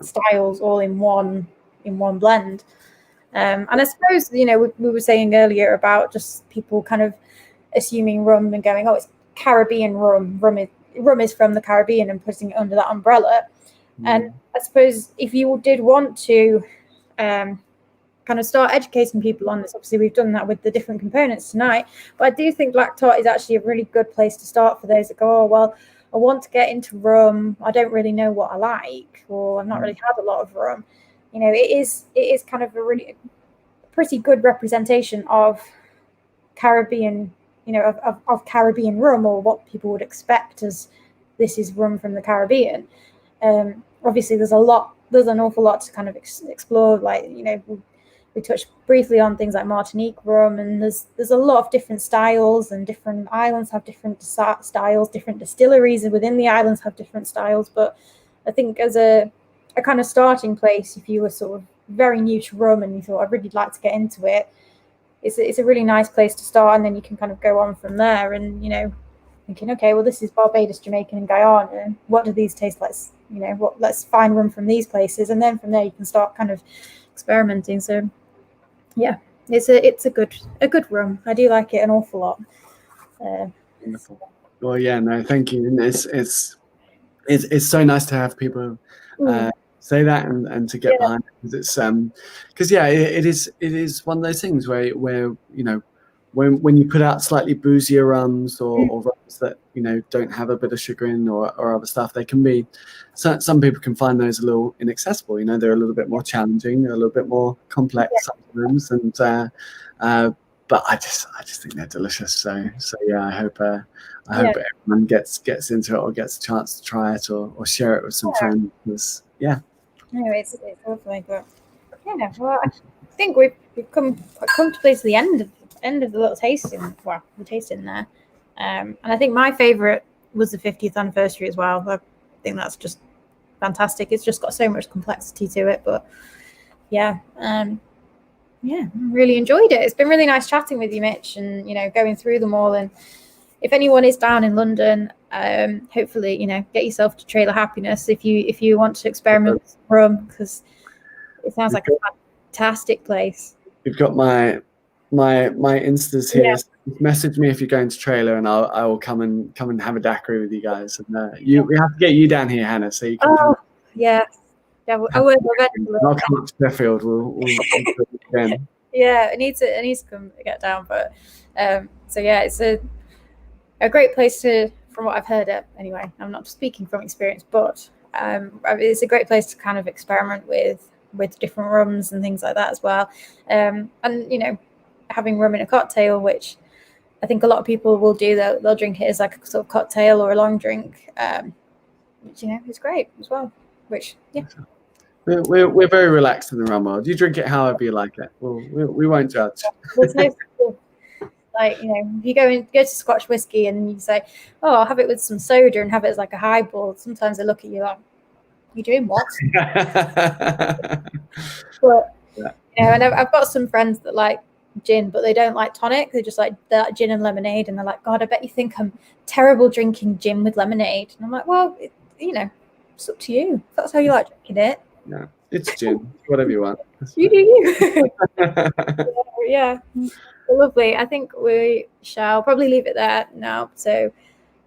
styles all in one blend. And I suppose, we were saying earlier about just people kind of assuming rum and going, it's Caribbean rum. Rum is from the Caribbean, and putting it under that umbrella. And I suppose if you did want to kind of start educating people on this, obviously we've done that with the different components tonight, but I do think Black Tot is actually a really good place to start for those that go, I want to get into rum. I don't really know what I like, or I've not really had a lot of rum. It is kind of a really pretty good representation of Caribbean, of Caribbean rum, or what people would expect as this is rum from the Caribbean. Obviously, there's an awful lot to kind of explore. Like, we touched briefly on things like Martinique rum, and there's a lot of different styles, and different islands have different styles, different distilleries within the islands have different styles. But I think as a kind of starting place, if you were sort of very new to rum and you thought, I'd really like to get into it, it's a really nice place to start, and then you can kind of go on from there. And thinking, okay, well, this is Barbados, Jamaican, and Guyana. What do these taste like? Let's find rum from these places, and then from there you can start kind of experimenting. So yeah, it's a good rum. I do like it an awful lot. Wonderful. Well, yeah, no, thank you. And it's so nice to have people say that and to get behind it. It's because it is one of those things where when you put out slightly boozier rums or rums that don't have a bit of sugar in or other stuff, they can be, some people can find those a little inaccessible. They're a little bit more challenging, they're a little bit more complex sometimes, and but I just think they're delicious. So yeah, I hope everyone gets into it, or gets a chance to try it, or share it with some friends. No, it's lovely, but yeah, well, I think we've come quite comfortably to the end of the little tasting. Well, the tasting there, and I think my favourite was the 50th anniversary as well. I think that's just fantastic. It's just got so much complexity to it, but yeah, really enjoyed it. It's been really nice chatting with you, Mitch, and going through them all. And if anyone is down in London, hopefully get yourself to Trailer Happiness if you want to experiment with rum, because it sounds like a fantastic place. You've got my instas here. Yeah. Message me if you're going to Trailer, and I will come and have a daiquiri with you guys. And we have to get you down here, Hannah, so you can. Oh, yeah. I will eventually. I'll come up to Sheffield. We'll do it again. Yeah, I need to come get down, but so yeah, it's a great place to, from what I've heard it anyway. I'm not speaking from experience, but it's a great place to kind of experiment with different rums and things like that as well. And having rum in a cocktail, which I think a lot of people will do. They'll drink it as like a sort of cocktail or a long drink, which is great as well. Which we're very relaxed in the rum world. You drink it however you like it. We won't judge. There's no like if you go to Scotch whiskey and you say, "Oh, I'll have it with some soda and have it as like a highball." Sometimes they look at you like, "You're doing what?" But and I've got some friends that like gin, but they don't like tonic. They just like gin and lemonade, and they're like, "God, I bet you think I'm terrible drinking gin with lemonade." And I'm like, "Well, it's up to you. If that's how you like drinking it." No, it's gin. Whatever you want. You do you. Yeah. Lovely. I think we shall probably leave it there now. So,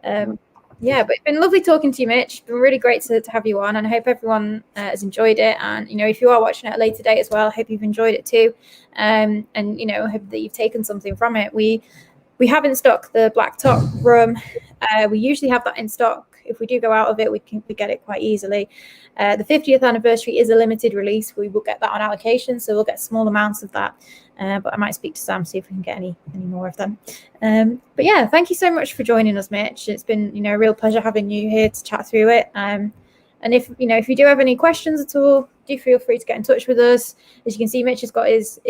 but it's been lovely talking to you, Mitch. It's been really great to have you on, and I hope everyone has enjoyed it. And if you are watching at a later date as well, I hope you've enjoyed it too. And I hope that you've taken something from it. We have in stock the Black Tot rum. We usually have that in stock. If we do go out of it, we get it quite easily. The 50th anniversary is a limited release. We will get that on allocation, so we'll get small amounts of that. But I might speak to Sam, see if we can get any more of them. But yeah, thank you so much for joining us, Mitch. It's been a real pleasure having you here to chat through it. And if you do have any questions at all, do feel free to get in touch with us. As you can see, Mitch has got his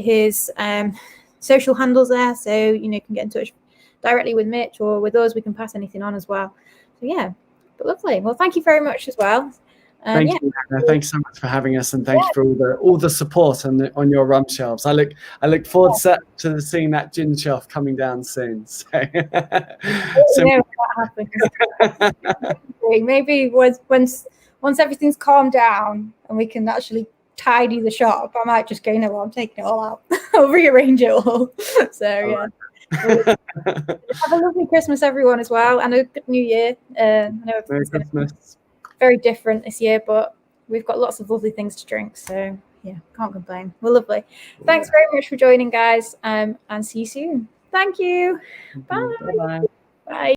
social handles there, so you can get in touch directly with Mitch or with us. We can pass anything on as well. So yeah, but lovely. Well, thank you very much as well. Thank you, Hannah. Thanks so much for having us, and thank you for all the support on your rum shelves. I look forward to seeing that gin shelf coming down soon. So, what happens. Maybe once everything's calmed down and we can actually tidy the shop, I might just go, I'm taking it all out. I'll rearrange it all. So yeah. Have a lovely Christmas, everyone, as well, and a good New Year. I know Merry Christmas. Very different this year, but we've got lots of lovely things to drink, so yeah, can't complain. We're lovely. Thanks very much for joining, guys, and see you soon. Thank you. Bye. Bye. Bye.